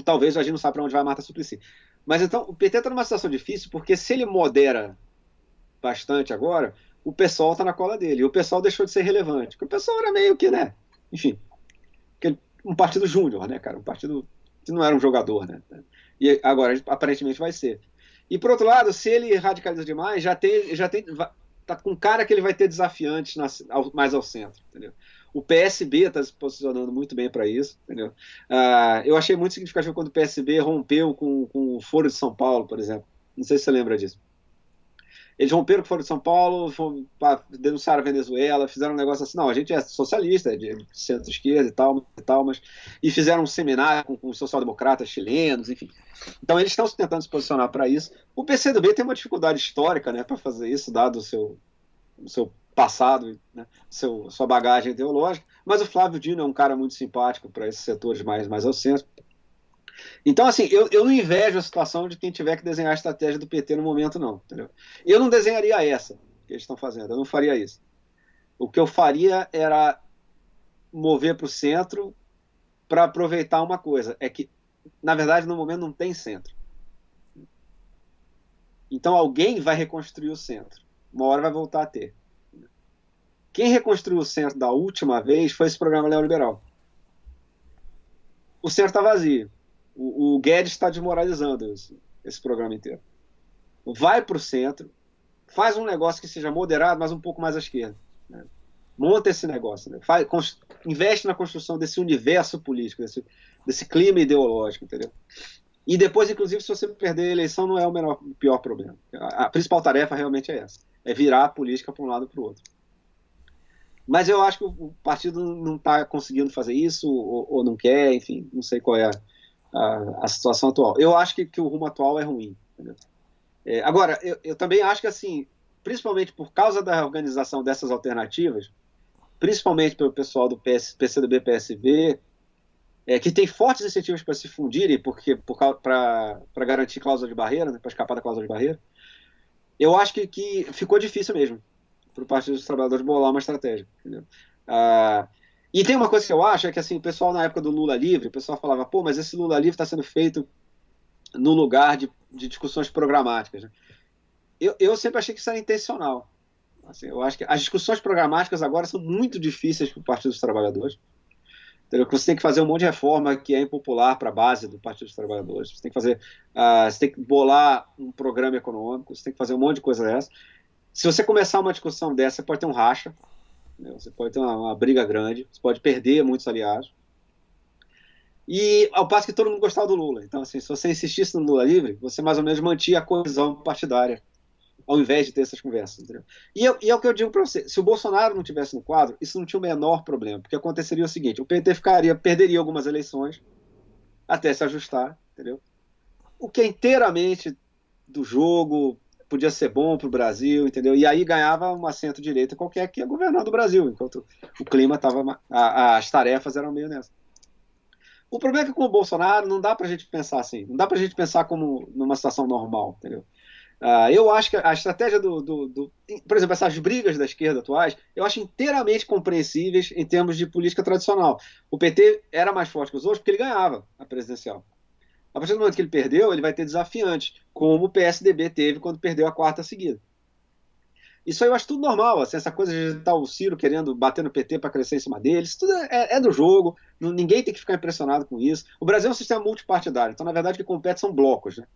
Speaker 2: Talvez a gente não sabe para onde vai a Marta Suplicy. Mas então, o PT está numa situação difícil, porque se ele modera bastante agora, o PSOL está na cola dele, e o PSOL deixou de ser relevante, porque o PSOL era meio que, né, enfim, um partido júnior, né, cara, um partido que não era um jogador, né, e agora aparentemente vai ser. E por outro lado, se ele radicaliza demais, tá com cara que ele vai ter desafiantes mais ao centro, entendeu? O PSB está se posicionando muito bem para isso, entendeu? Eu achei muito significativo quando o PSB rompeu com o Foro de São Paulo, por exemplo. Não sei se você lembra disso. Eles romperam com o Foro de São Paulo, denunciaram a Venezuela, fizeram um negócio assim, não, a gente é socialista, é de centro-esquerda e tal, e fizeram um seminário com os social-democratas chilenos, enfim. Então eles estão tentando se posicionar para isso. O PCdoB tem uma dificuldade histórica, né, para fazer isso, dado o seu passado, né, sua bagagem ideológica, mas o Flávio Dino é um cara muito simpático para esses setores mais ao centro. Então, assim, eu não invejo a situação de quem tiver que desenhar a estratégia do PT no momento, não. Entendeu? Eu não desenharia essa que eles estão fazendo, eu não faria isso. O que eu faria era mover para o centro para aproveitar uma coisa, é que, na verdade, no momento não tem centro. Então, alguém vai reconstruir o centro. Uma hora vai voltar a ter. Quem reconstruiu o centro da última vez foi esse programa neoliberal. O centro está vazio. O Guedes está desmoralizando esse programa inteiro. Vai para o centro, faz um negócio que seja moderado, mas um pouco mais à esquerda. Né? Monta esse negócio. Né? Investe na construção desse universo político, desse clima ideológico, entendeu? E depois, inclusive, se você perder a eleição, não é o pior problema. A principal tarefa realmente é essa. É virar a política para um lado para o outro. Mas eu acho que o partido não está conseguindo fazer isso, ou não quer, enfim, não sei qual é a situação atual. Eu acho que o rumo atual é ruim. Entendeu? Agora, eu também acho que, assim, principalmente por causa da organização dessas alternativas, principalmente pelo pessoal do PCdoB, PSB, que tem fortes incentivos para se fundirem para garantir cláusula de barreira, né, para escapar da cláusula de barreira, eu acho que ficou difícil mesmo para o Partido dos Trabalhadores bolar uma estratégia. Entendeu? E tem uma coisa que eu acho, é que assim, o pessoal na época do Lula livre, o pessoal falava, pô, mas esse Lula livre está sendo feito no lugar de discussões programáticas. Né? Eu sempre achei que isso era intencional. Assim, eu acho que as discussões programáticas agora são muito difíceis para o Partido dos Trabalhadores. Entendeu? Você tem que fazer um monte de reforma que é impopular para a base do Partido dos Trabalhadores. Você tem que bolar um programa econômico, você tem que fazer um monte de coisa dessa. Se você começar uma discussão dessa, você pode ter um racha, né? Você pode ter uma briga grande, você pode perder muitos aliados. E ao passo que todo mundo gostava do Lula. Então, assim, se você insistisse no Lula livre, você mais ou menos mantinha a coesão partidária, ao invés de ter essas conversas. Entendeu? E é o que eu digo para você, se o Bolsonaro não tivesse no quadro, isso não tinha o menor problema, porque aconteceria o seguinte, o PT perderia algumas eleições até se ajustar, entendeu? O que é inteiramente do jogo, podia ser bom para o Brasil, entendeu? E aí ganhava uma centro-direita qualquer que ia governando o Brasil, enquanto o clima estava... as tarefas eram meio nessa. O problema é que com o Bolsonaro não dá para a gente pensar assim, não dá para a gente pensar como numa situação normal, entendeu? Eu acho que a estratégia por exemplo, essas brigas da esquerda atuais, eu acho inteiramente compreensíveis em termos de política tradicional. O PT era mais forte que os outros porque ele ganhava a presidencial. A partir do momento que ele perdeu, ele vai ter desafiantes, como o PSDB teve quando perdeu a quarta seguida. Isso aí eu acho tudo normal, assim, essa coisa de estar o Ciro querendo bater no PT para crescer em cima deles, isso tudo é do jogo, ninguém tem que ficar impressionado com isso. O Brasil é um sistema multipartidário, então na verdade o que compete são blocos, né?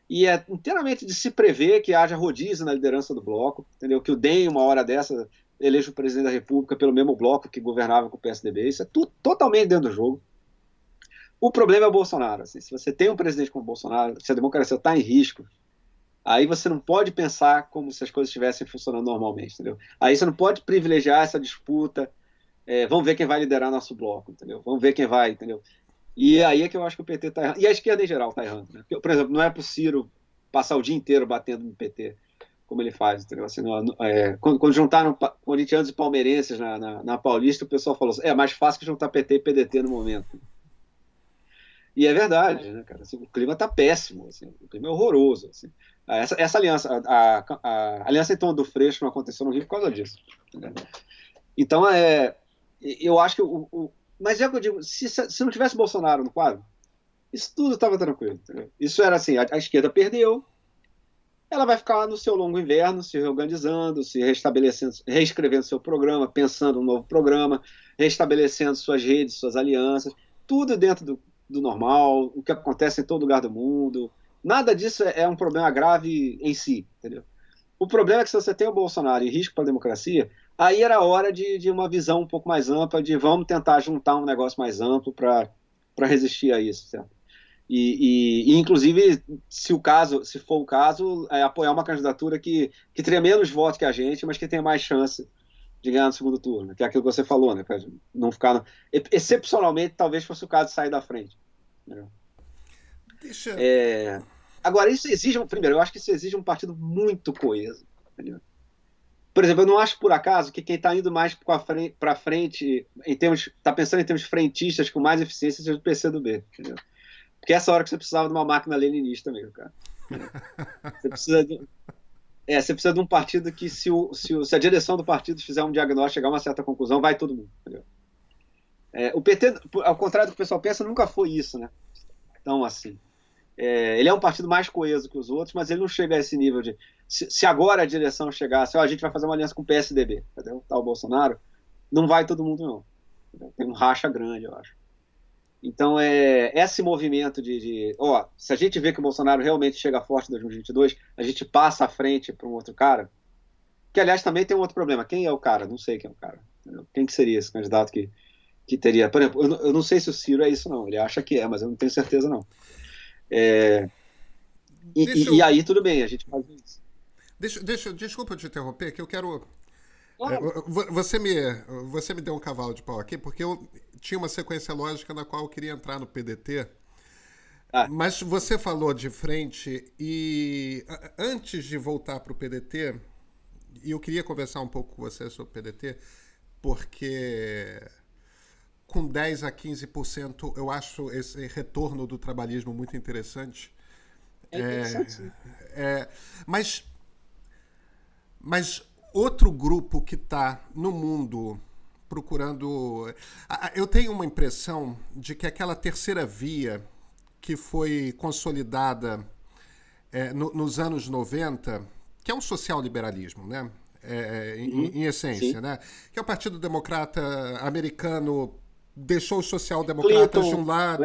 Speaker 2: E é inteiramente de se prever que haja rodízio na liderança do bloco, entendeu? Que o DEM, uma hora dessa, eleja o presidente da República pelo mesmo bloco que governava com o PSDB, isso é tudo totalmente dentro do jogo. O problema é o Bolsonaro, assim, se você tem um presidente como o Bolsonaro, se a democracia está em risco, aí você não pode pensar como se as coisas estivessem funcionando normalmente, entendeu? Aí você não pode privilegiar essa disputa, vamos ver quem vai liderar nosso bloco, entendeu? Vamos ver quem vai, entendeu? E aí é que eu acho que o PT está errando. E a esquerda em geral está errando, né? Porque, por exemplo, não é pro Ciro passar o dia inteiro batendo no PT, como ele faz, entendeu? Assim, quando juntaram corintianos e palmeirenses na Paulista, o pessoal falou assim, é mais fácil que juntar PT e PDT no momento. E é verdade, né, cara? Assim, o clima está péssimo, assim, o clima é horroroso. Assim. Essa aliança, a aliança em torno do Freixo não aconteceu no Rio por causa disso. Né? Então, eu acho que mas é o que eu digo, se não tivesse Bolsonaro no quadro, isso tudo estava tranquilo. Entendeu? Isso era assim, a esquerda perdeu, ela vai ficar no seu longo inverno, se reorganizando, se restabelecendo, reescrevendo seu programa, pensando um novo programa, restabelecendo suas redes, suas alianças, tudo dentro do normal, o que acontece em todo lugar do mundo. Nada disso é um problema grave em si, entendeu? O problema é que se você tem o Bolsonaro e risco para a democracia, aí era hora de uma visão um pouco mais ampla, de vamos tentar juntar um negócio mais amplo para resistir a isso, certo? E inclusive, se for o caso, apoiar uma candidatura que teria menos votos que a gente, mas que tenha mais chance de ganhar no segundo turno, que é aquilo que você falou, né? Pra não ficar. Excepcionalmente, talvez fosse o caso de sair da frente. Né?
Speaker 1: Deixa.
Speaker 2: Agora, isso exige. Primeiro, eu acho que isso exige um partido muito coeso. Entendeu? Por exemplo, eu não acho por acaso que quem está indo mais para frente, está pensando em termos frentistas com mais eficiência, seja o PCdoB. Entendeu? Porque é essa hora que você precisava de uma máquina leninista mesmo, cara. Você precisa de um partido que, se a direção do partido fizer um diagnóstico, chegar a uma certa conclusão, vai todo mundo. Entendeu? O PT, ao contrário do que o pessoal pensa, nunca foi isso, né? Então, assim, ele é um partido mais coeso que os outros, mas ele não chega a esse nível de... Se agora a direção chegasse, a gente vai fazer uma aliança com o PSDB, entendeu? Tá o Bolsonaro, não vai todo mundo, não. Entendeu? Tem um racha grande, eu acho. Então, esse movimento se a gente vê que o Bolsonaro realmente chega forte em 2022, a gente passa à frente para um outro cara, que, aliás, também tem um outro problema. Quem é o cara? Não sei quem é o cara. Entendeu? Quem que seria esse candidato que teria... Por exemplo, eu não sei se o Ciro é isso, não. Ele acha que mas eu não tenho certeza, não. E aí, tudo bem, a gente faz isso.
Speaker 1: Desculpa te interromper, que eu quero...
Speaker 2: Claro.
Speaker 1: Você me deu um cavalo de pau aqui, porque eu tinha uma sequência lógica na qual eu queria entrar no PDT, mas você falou de frente e antes de voltar para o PDT, e eu queria conversar um pouco com você sobre o PDT, porque com 10 a 15% eu acho esse retorno do trabalhismo muito interessante.
Speaker 2: Interessante.
Speaker 1: Mas outro grupo que está no mundo procurando... Eu tenho uma impressão de que aquela terceira via que foi consolidada nos anos 90, que é um social-liberalismo, né? Em essência, né? Que é o Partido Democrata Americano deixou os social-democratas de um lado,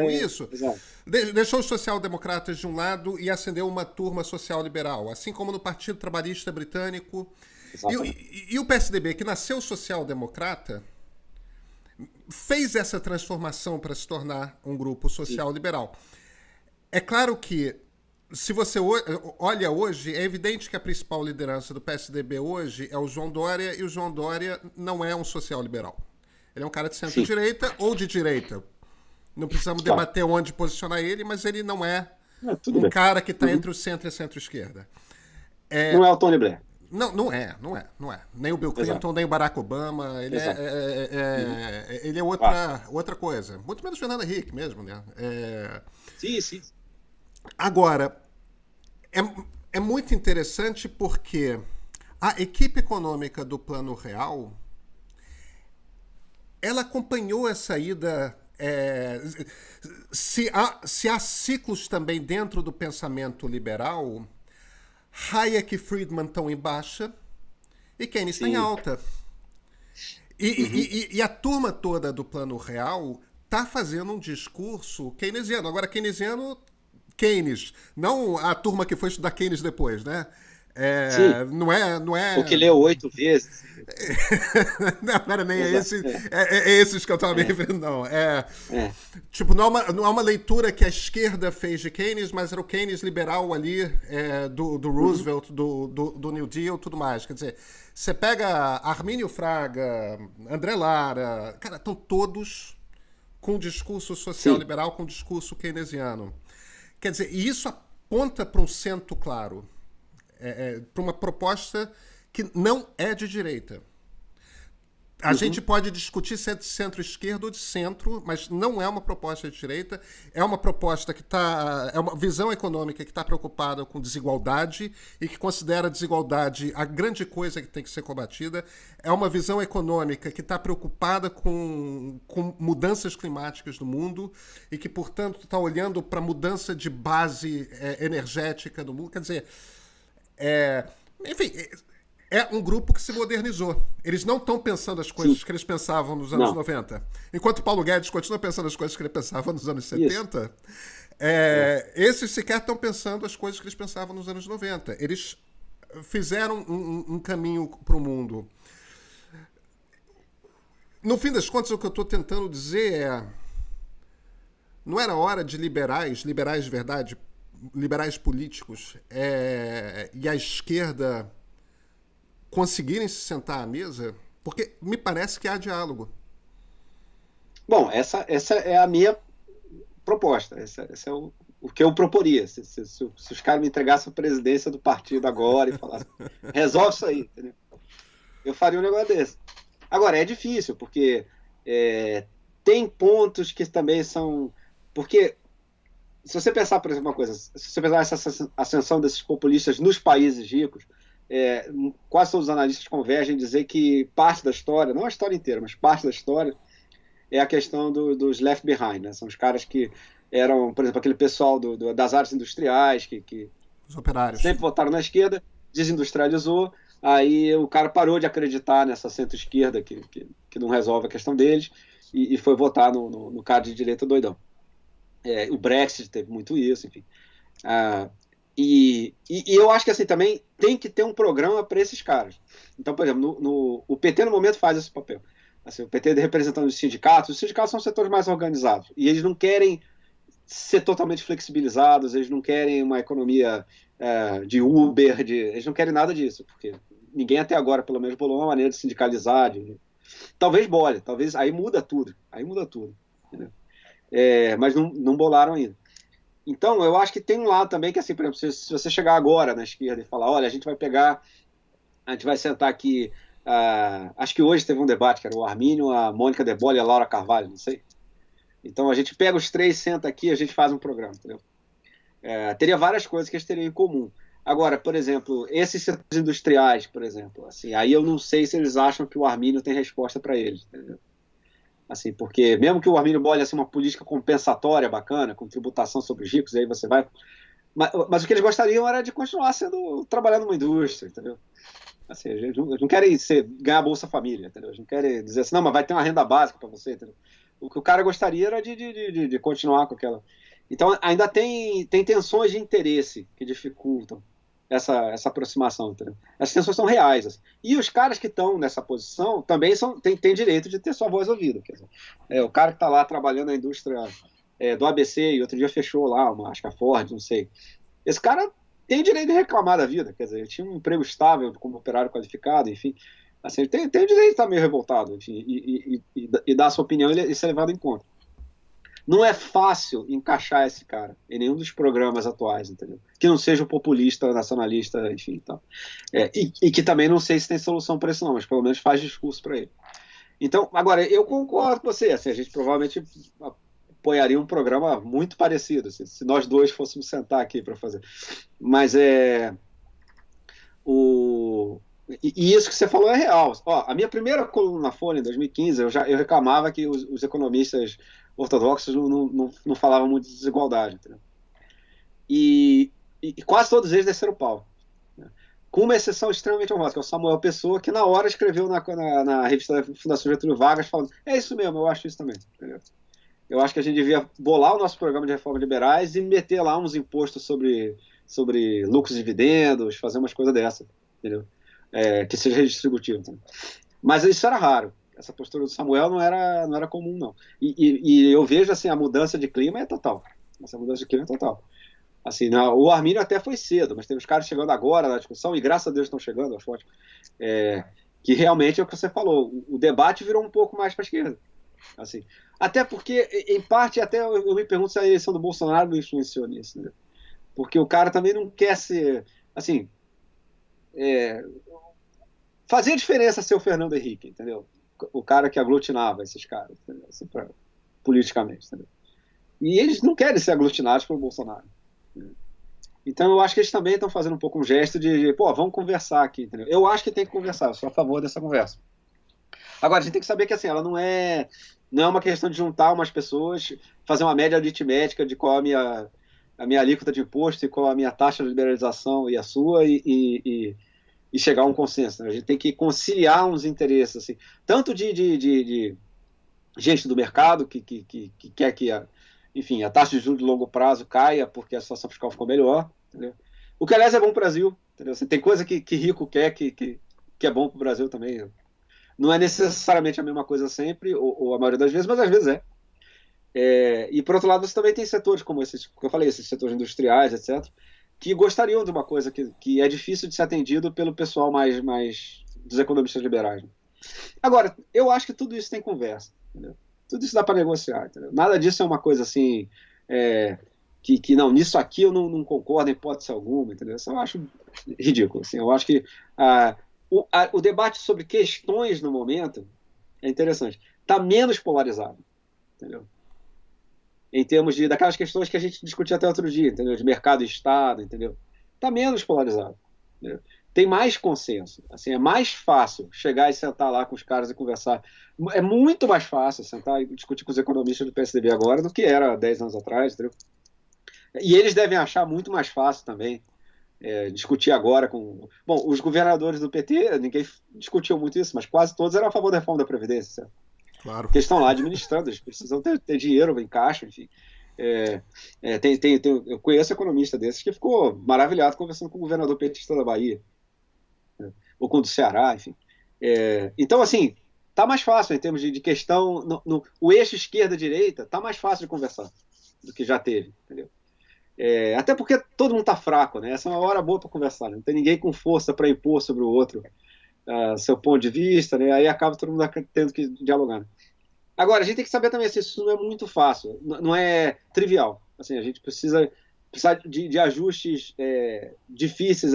Speaker 1: deixou os social-democratas de um lado e acendeu uma turma social-liberal, assim como no Partido Trabalhista Britânico. E o PSDB, que nasceu social-democrata, fez essa transformação para se tornar um grupo social-liberal. É claro que, se você olha hoje, é evidente que a principal liderança do PSDB hoje é o João Dória, e o João Dória não é um social-liberal. Ele é um cara de centro-direita ou de direita. Não precisamos debater onde posicionar ele, mas ele não é um cara que está entre o centro e a centro-esquerda.
Speaker 2: Não é o Tony Blair.
Speaker 1: Não, não é. Nem o Bill
Speaker 2: Exato.
Speaker 1: Clinton, nem o Barack Obama.
Speaker 2: Exato. Uhum.
Speaker 1: Ele é
Speaker 2: Claro.
Speaker 1: outra coisa. Muito menos Fernando Henrique mesmo, né?
Speaker 2: Sim, sim.
Speaker 1: Agora, é, é muito interessante porque a equipe econômica do Plano Real, ela acompanhou essa ida. Se há ciclos também dentro do pensamento liberal, Hayek e Friedman estão em baixa e Keynes está em
Speaker 2: Sim.
Speaker 1: alta.
Speaker 2: Uhum.
Speaker 1: E a turma toda do Plano Real está fazendo um discurso keynesiano. Agora, keynesiano, Keynes, não a turma que foi estudar Keynes depois, né?
Speaker 2: Sim.
Speaker 1: Não
Speaker 2: O que
Speaker 1: é.
Speaker 2: leu 8 vezes.
Speaker 1: Não era nem
Speaker 2: Exato. É.
Speaker 1: esses que eu estava me
Speaker 2: É.
Speaker 1: referindo, não.
Speaker 2: É.
Speaker 1: Tipo, não é uma leitura que a esquerda fez de Keynes, mas era o Keynes liberal ali, do
Speaker 2: Uhum.
Speaker 1: Roosevelt, do New Deal, tudo mais. Quer dizer, você pega Armínio Fraga, André Lara, cara, estão todos com discurso social
Speaker 2: Sim.
Speaker 1: liberal, com discurso keynesiano. Quer dizer, e isso aponta para um centro claro, para uma proposta que não é de direita. A gente
Speaker 2: Uhum.
Speaker 1: pode discutir se é de centro-esquerda ou de centro, mas não é uma proposta de direita. É uma proposta que está. É uma visão econômica que está preocupada com desigualdade e que considera a desigualdade a grande coisa que tem que ser combatida. É uma visão econômica que está preocupada com mudanças climáticas no mundo e que, portanto, está olhando para a mudança de base energética do mundo. Quer dizer, enfim, é um grupo que se modernizou. Eles não estão pensando as
Speaker 2: Sim.
Speaker 1: coisas que eles pensavam nos anos
Speaker 2: Não.
Speaker 1: 90. Enquanto Paulo Guedes continua pensando as coisas que ele pensava nos anos
Speaker 2: Isso.
Speaker 1: 70,
Speaker 2: É.
Speaker 1: esses sequer estão pensando as coisas que eles pensavam nos anos 90. Eles fizeram um caminho para o mundo. No fim das contas, o que eu estou tentando dizer não era hora de liberais de verdade, liberais políticos, e a esquerda conseguirem se sentar à mesa, porque me parece que há diálogo.
Speaker 2: Bom, essa é a minha proposta. Esse é o que eu proporia. Se os caras me entregassem a presidência do partido agora e falassem, resolve isso aí, entendeu? Eu faria um negócio desse. Agora, é difícil, porque tem pontos que também são. Porque, se você pensar, por exemplo, uma coisa, se você pensar essa ascensão desses populistas nos países ricos, quase todos os analistas convergem em dizer que parte da história, não a história inteira, mas parte da história, é a questão dos left behind, né? São os caras que eram, por exemplo, aquele pessoal das artes industriais, que
Speaker 1: Os operários.
Speaker 2: sempre votaram na esquerda, desindustrializou, aí o cara parou de acreditar nessa centro-esquerda que não resolve a questão deles e foi votar no cara de direita doidão. O Brexit teve muito isso, enfim. Ah, e eu acho que assim também tem que ter um programa para esses caras. Então, por exemplo, o PT no momento faz esse papel. Assim, o PT representando os sindicatos são setores mais organizados e eles não querem ser totalmente flexibilizados, eles não querem uma economia de Uber, eles não querem nada disso, porque ninguém até agora, pelo menos, bolou uma maneira de sindicalizar. Talvez bole, talvez aí muda tudo, entendeu? Mas não bolaram ainda. Então, eu acho que tem um lado também que, assim, por exemplo, se você chegar agora na esquerda e falar, olha, a gente vai sentar aqui, acho que hoje teve um debate, que era o Armínio, a Mônica De Bolle e a Laura Carvalho, não sei. Então, a gente pega os três, senta aqui e a gente faz um programa, entendeu? Teria várias coisas que eles teriam em comum. Agora, por exemplo, esses setores industriais, por exemplo, assim, aí eu não sei se eles acham que o Armínio tem resposta para eles, entendeu? Assim, porque mesmo que o Armínio bole assim, uma política compensatória bacana, com tributação sobre os ricos, aí você vai. Mas o que eles gostariam era de continuar trabalhando numa indústria, entendeu? Assim, eles não querem ganhar Bolsa Família, entendeu? Eles não querem dizer assim, não, mas vai ter uma renda básica para você, entendeu? O que o cara gostaria era de continuar com aquela. Então, ainda tem tensões de interesse que dificultam essa aproximação, entendeu? As tensões são reais. Assim. E os caras que estão nessa posição também têm direito de ter sua voz ouvida. Quer dizer, o cara que está lá trabalhando na indústria do ABC e outro dia fechou lá, acho que a Ford, não sei. Esse cara tem direito de reclamar da vida. Quer dizer, ele tinha um emprego estável como operário qualificado, enfim. Assim, ele tem o direito de estar meio revoltado enfim, e dar a sua opinião e ser levado em conta. não é fácil encaixar esse cara em nenhum dos programas atuais, entendeu? Que não seja o populista, nacionalista, enfim, então. E que também não sei se tem solução para isso não, mas pelo menos faz discurso para ele. Então, agora, eu concordo com você, assim, a gente provavelmente apoiaria um programa muito parecido, assim, se nós dois fôssemos sentar aqui para fazer. Mas e isso que você falou é real. Ó, a minha primeira coluna na Folha, em 2015, eu reclamava que os economistas ortodoxos não falavam muito de desigualdade. Entendeu? E quase todos eles desceram o pau. Né? Com uma exceção extremamente honrosa, que é o Samuel Pessoa, que na hora escreveu na revista da Fundação Getúlio Vargas, falando: é isso mesmo, eu acho isso também. Entendeu? Eu acho que a gente devia bolar o nosso programa de reformas liberais e meter lá uns impostos sobre lucros e dividendos, fazer umas coisas dessas. Entendeu? Que seja redistributivo. Tá? Mas isso era raro. Essa postura do Samuel não era comum, não. E eu vejo assim, a mudança de clima é total. Essa mudança de clima é total. Assim, o Armínio até foi cedo, mas tem os caras chegando agora na discussão, e graças a Deus estão chegando, acho ótimo, que realmente é o que você falou, o debate virou um pouco mais para a esquerda. Assim. Até porque, em parte, até eu me pergunto se a eleição do Bolsonaro não influenciou nisso. Né? Porque o cara também não quer ser... Assim, fazia diferença ser o Fernando Henrique, entendeu? O cara que aglutinava esses caras, assim, politicamente, entendeu? E eles não querem ser aglutinados pelo Bolsonaro. Entendeu? Então eu acho que eles também estão fazendo um pouco um gesto de pô, vamos conversar aqui, entendeu? Eu acho que tem que conversar, eu sou a favor dessa conversa. Agora, a gente tem que saber que assim, ela não é uma questão de juntar umas pessoas, fazer uma média aritmética de qual a minha alíquota de imposto e qual a minha taxa de liberalização e a sua, e chegar a um consenso. Né? A gente tem que conciliar uns interesses, assim, tanto de gente do mercado que quer que enfim, a taxa de juros de longo prazo caia porque a situação fiscal ficou melhor. Entendeu? O que, aliás, é bom para o Brasil. Entendeu? Assim, tem coisa que rico quer que é bom para o Brasil também. Não é necessariamente a mesma coisa sempre, ou a maioria das vezes, mas às vezes é. E, por outro lado, você também tem setores como esses que eu falei, esses setores industriais, etc., que gostariam de uma coisa que é difícil de ser atendido pelo pessoal mais dos economistas liberais. Né? Agora, eu acho que tudo isso tem conversa. Entendeu? Tudo isso dá para negociar. Entendeu? Nada disso é uma coisa assim... que não, nisso aqui eu não concordo em hipótese alguma. Entendeu? Isso eu acho ridículo. Assim, eu acho que o debate sobre questões no momento é interessante. Está menos polarizado. Entendeu? Em termos daquelas questões que a gente discutia até outro dia, entendeu? De mercado e Estado, entendeu? Está menos polarizado. Entendeu? Tem mais consenso. Assim, é mais fácil chegar e sentar lá com os caras e conversar. É muito mais fácil sentar e discutir com os economistas do PSDB agora do que era 10 anos atrás, entendeu? E eles devem achar muito mais fácil também discutir agora com... Bom, os governadores do PT, ninguém discutiu muito isso, mas quase todos eram a favor da reforma da Previdência, certo?
Speaker 1: Claro.
Speaker 2: Porque eles estão lá administrando, eles precisam ter dinheiro em caixa, enfim. Eu conheço economista desses que ficou maravilhado conversando com o governador petista da Bahia, ou com o do Ceará, enfim. Então, assim, tá mais fácil em termos de questão, o eixo esquerda-direita tá mais fácil de conversar do que já teve, entendeu? Até porque todo mundo tá fraco, né? Essa é uma hora boa para conversar, né? Não tem ninguém com força para impor sobre o outro seu ponto de vista, né? Aí acaba todo mundo tendo que dialogar. Né? Agora, a gente tem que saber também assim, isso não é muito fácil, não é trivial. Assim, a gente precisa de ajustes difíceis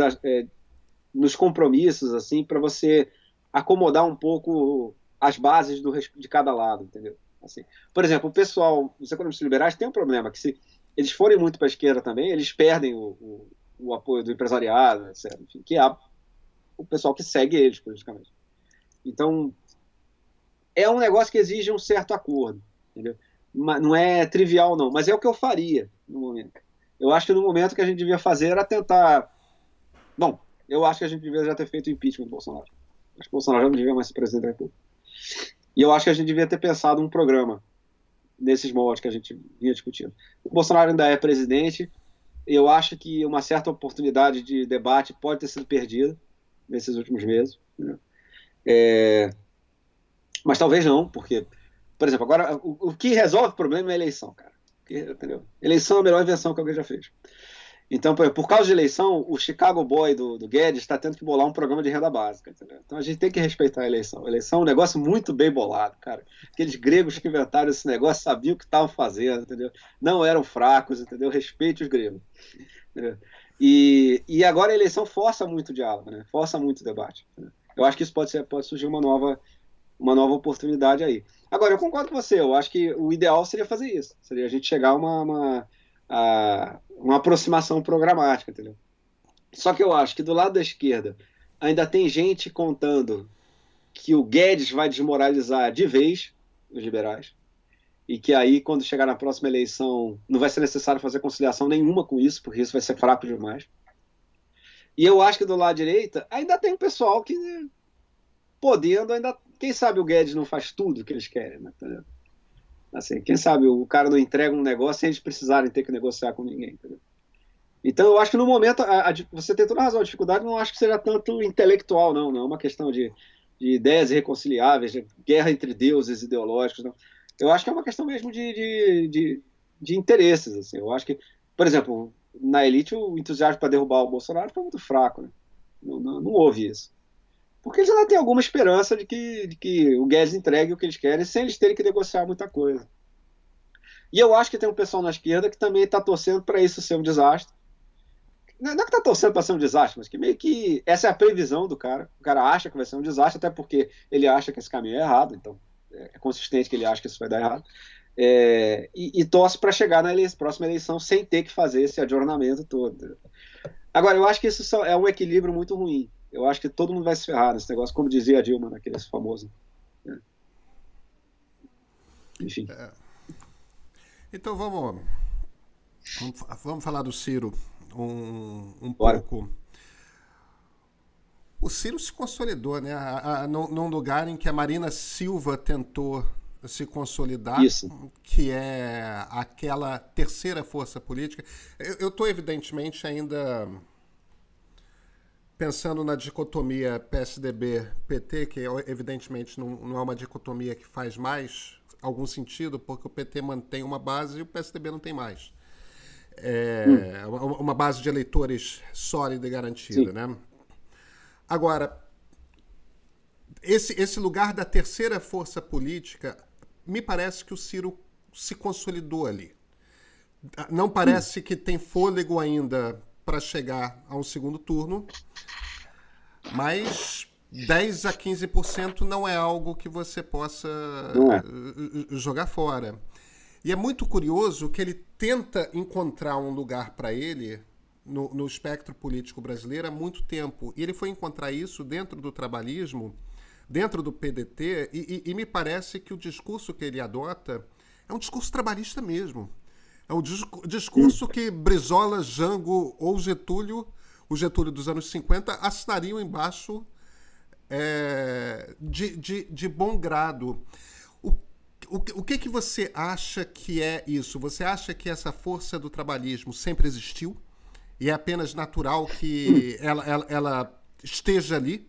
Speaker 2: nos compromissos, assim, para você acomodar um pouco as bases de cada lado, entendeu? Assim, por exemplo, o pessoal, os economistas liberais têm um problema, que se eles forem muito para a esquerda também, eles perdem o apoio do empresariado, etc. Enfim, que é o pessoal que segue eles politicamente. Então, é um negócio que exige um certo acordo, entendeu? Não é trivial, não, mas é o que eu faria no momento. Eu acho que no momento que a gente devia fazer era tentar... Bom, eu acho que a gente devia já ter feito o impeachment do Bolsonaro. Acho que o Bolsonaro já não devia mais ser presidente da República. E eu acho que a gente devia ter pensado um programa nesses moldes que a gente vinha discutindo. O Bolsonaro ainda é presidente, eu acho que uma certa oportunidade de debate pode ter sido perdida nesses últimos meses. Né? Mas talvez não, porque, por exemplo, agora o que resolve o problema é a eleição, cara. Entendeu? Eleição é a melhor invenção que alguém já fez. Então, por causa de eleição, o Chicago Boy do Guedes está tendo que bolar um programa de renda básica, entendeu? Então a gente tem que respeitar a eleição. A eleição é um negócio muito bem bolado, cara. Aqueles gregos que inventaram esse negócio sabiam o que estavam fazendo, entendeu? Não eram fracos, entendeu? Respeite os gregos. Entendeu? E agora a eleição força muito o diálogo, né? Força muito o debate. Entendeu? Eu acho que isso pode surgir uma nova oportunidade aí. Agora, eu concordo com você, eu acho que o ideal seria fazer isso. Seria a gente chegar a uma aproximação programática, entendeu? Só que eu acho que do lado da esquerda ainda tem gente contando que o Guedes vai desmoralizar de vez os liberais e que aí, quando chegar na próxima eleição, não vai ser necessário fazer conciliação nenhuma com isso, porque isso vai ser fraco demais. E eu acho que do lado direita ainda tem um pessoal que, podendo, ainda. Quem sabe o Guedes não faz tudo que eles querem, né? Entendeu? Assim, quem sabe o cara não entrega um negócio sem eles precisarem ter que negociar com ninguém, entendeu? Então eu acho que no momento, você tem toda a razão, a dificuldade não acho que seja tanto intelectual, não é uma questão de ideias irreconciliáveis, de guerra entre deuses ideológicos, não. Eu acho que é uma questão mesmo de interesses, assim. Eu acho que, por exemplo, na elite o entusiasmo para derrubar o Bolsonaro foi muito fraco, né? Não houve isso. Porque eles ainda têm alguma esperança de que o Guedes entregue o que eles querem sem eles terem que negociar muita coisa. E eu acho que tem um pessoal na esquerda que também está torcendo para isso ser um desastre. Não é que está torcendo para ser um desastre, mas que meio que essa é a previsão do cara. O cara acha que vai ser um desastre, até porque ele acha que esse caminho é errado, então é consistente que ele acha que isso vai dar errado. E torce para chegar na próxima eleição sem ter que fazer esse adornamento todo. Agora, eu acho que isso é um equilíbrio muito ruim. Eu acho que todo mundo vai se ferrar nesse negócio, como dizia a Dilma naquele famoso. Né? Enfim.
Speaker 1: Então vamos falar do Ciro um
Speaker 2: Bora.
Speaker 1: pouco. O Ciro se consolidou, né? Num lugar em que a Marina Silva tentou se consolidar,
Speaker 2: Isso.
Speaker 1: que é aquela terceira força política. Eu estou, evidentemente, ainda pensando na dicotomia PSDB-PT, que evidentemente não é uma dicotomia que faz mais algum sentido, porque o PT mantém uma base e o PSDB não tem mais. Uma base de eleitores sólida e garantida. Sim. Né? Agora, esse lugar da terceira força política, me parece que o Ciro se consolidou ali. Não parece que tem fôlego ainda para chegar a um segundo turno, mas 10 a 15% não é algo que você possa jogar fora. E é muito curioso que ele tenta encontrar um lugar para ele no espectro político brasileiro há muito tempo. E ele foi encontrar isso dentro do trabalhismo, dentro do PDT, e me parece que o discurso que ele adota é um discurso trabalhista mesmo. É um discurso que Brizola, Jango ou Getúlio, o Getúlio dos anos 50, assinariam embaixo de bom grado. O que você acha que é isso? Você acha que essa força do trabalhismo sempre existiu e é apenas natural que ela esteja ali?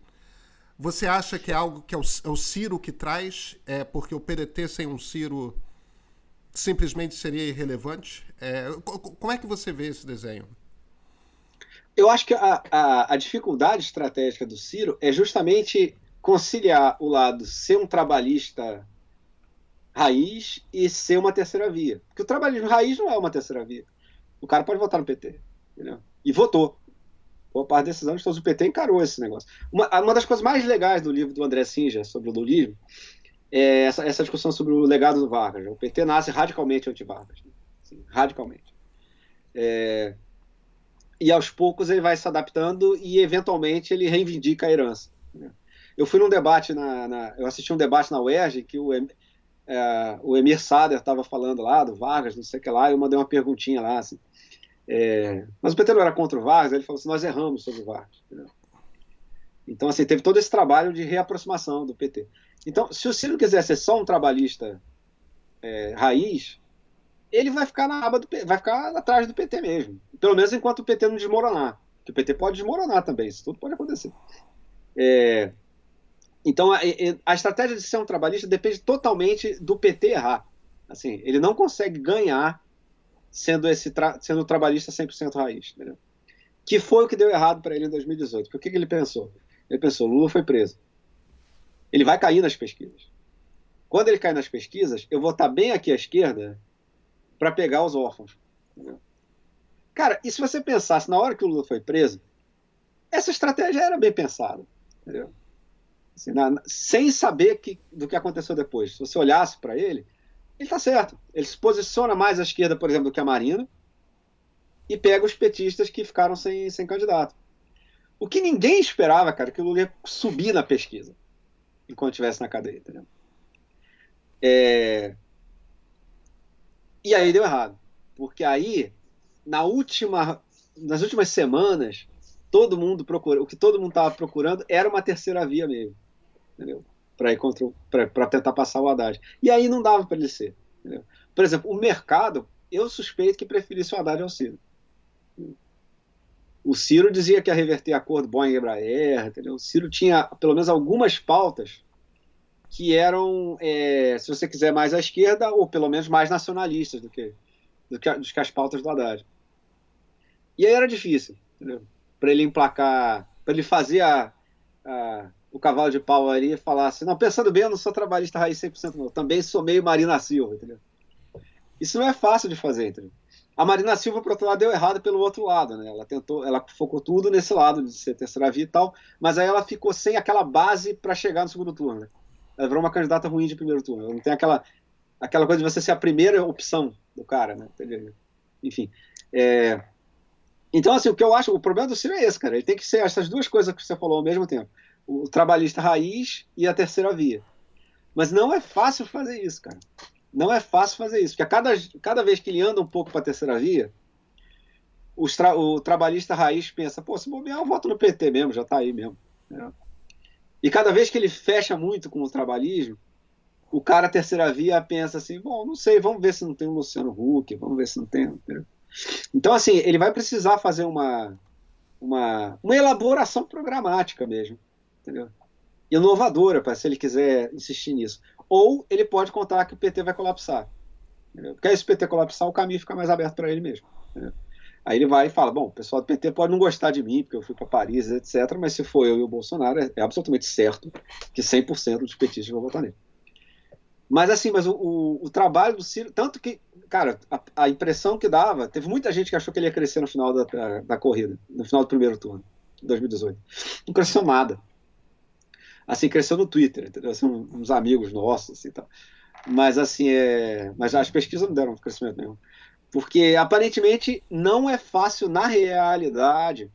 Speaker 1: Você acha que é algo que é o Ciro que traz? Porque o PDT sem um Ciro simplesmente seria irrelevante? Como é que você vê esse desenho?
Speaker 2: Eu acho que a dificuldade estratégica do Ciro é justamente conciliar o lado ser um trabalhista raiz e ser uma terceira via. Porque o trabalhismo raiz não é uma terceira via. O cara pode votar no PT. Entendeu? E votou. Boa parte desses anos todos o PT encarou esse negócio. Uma das coisas mais legais do livro do André Singer sobre o lulismo é essa discussão sobre o legado do Vargas. O PT nasce radicalmente anti-Vargas. Né? Assim, radicalmente. E aos poucos ele vai se adaptando e eventualmente ele reivindica a herança. Né? Eu fui num debate eu assisti um debate na UERJ que o Emir Sader estava falando lá do Vargas, não sei o que lá, e eu mandei uma perguntinha lá, assim. Mas o PT não era contra o Vargas, ele falou assim, nós erramos sobre o Vargas. Entendeu? Então, assim, teve todo esse trabalho de reaproximação do PT. Então, se o Ciro quiser ser só um trabalhista raiz, ele vai ficar vai ficar atrás do PT mesmo. Pelo menos enquanto o PT não desmoronar. Porque o PT pode desmoronar também, isso tudo pode acontecer. Então, a estratégia de ser um trabalhista depende totalmente do PT errar. Assim, ele não consegue ganhar sendo o trabalhista 100% raiz, entendeu? Que foi o que deu errado para ele em 2018. Porque o que ele pensou? Ele pensou, Lula foi preso. Ele vai cair nas pesquisas. Quando ele cair nas pesquisas, eu vou estar bem aqui à esquerda para pegar os órfãos. Entendeu? Cara, e se você pensasse, na hora que o Lula foi preso, essa estratégia era bem pensada. Entendeu? Assim, sem saber do que aconteceu depois. Se você olhasse para ele está certo. Ele se posiciona mais à esquerda, por exemplo, do que a Marina, e pega os petistas que ficaram sem candidato. O que ninguém esperava, cara, que o Lula ia subir na pesquisa enquanto estivesse na cadeia, entendeu? E aí deu errado. Porque aí, nas últimas semanas, o que todo mundo estava procurando era uma terceira via mesmo, entendeu? Para tentar passar o Haddad. E aí não dava para ele ser. Entendeu? Por exemplo, o mercado, eu suspeito que preferisse o Haddad ao Ciro. O Ciro dizia que ia reverter acordo Boeing-Embraer, entendeu? O Ciro tinha pelo menos algumas pautas que eram, se você quiser, mais à esquerda, ou pelo menos mais nacionalistas do que as pautas do Haddad. E aí era difícil, para ele emplacar, para ele fazer o cavalo de pau ali e falar assim, não, pensando bem, eu não sou trabalhista raiz 100% não, também sou meio Marina Silva, entendeu? Isso não é fácil de fazer, entendeu? A Marina Silva, por outro lado, deu errado pelo outro lado, né? Ela focou tudo nesse lado de ser terceira via e tal, mas aí ela ficou sem aquela base para chegar no segundo turno, né? Ela virou uma candidata ruim de primeiro turno. Ela não tem aquela coisa de você ser a primeira opção do cara, né? Entendeu? Enfim. Então, assim, o que eu acho, o problema do Ciro é esse, cara. Ele tem que ser essas duas coisas que você falou ao mesmo tempo. O trabalhista raiz e a terceira via. Mas não é fácil fazer isso, cara. Não é fácil fazer isso, porque cada vez que ele anda um pouco para a terceira via, o trabalhista raiz pensa, pô, se bobear, eu voto no PT mesmo, já está aí mesmo. Né? E cada vez que ele fecha muito com o trabalhismo, o cara terceira via pensa assim, bom, não sei, vamos ver se não tem um Luciano Huck, vamos ver se não tem. Entendeu? Então, assim, ele vai precisar fazer uma elaboração programática mesmo, entendeu? Inovadora, se ele quiser insistir nisso. Ou ele pode contar que o PT vai colapsar. Entendeu? Porque aí se o PT colapsar, o caminho fica mais aberto para ele mesmo. Entendeu? Aí ele vai e fala, bom, o pessoal do PT pode não gostar de mim, porque eu fui para Paris, etc., mas se for eu e o Bolsonaro, é absolutamente certo que 100% dos petistas vão votar nele. Mas assim, o trabalho do Ciro, tanto que, cara, a impressão que dava, teve muita gente que achou que ele ia crescer no final da corrida, no final do primeiro turno, em 2018. Não cresceu nada. Assim, cresceu no Twitter, entendeu? Assim, uns amigos nossos, assim, tal. Mas assim, mas as pesquisas não deram crescimento nenhum. Porque aparentemente não é fácil, na realidade,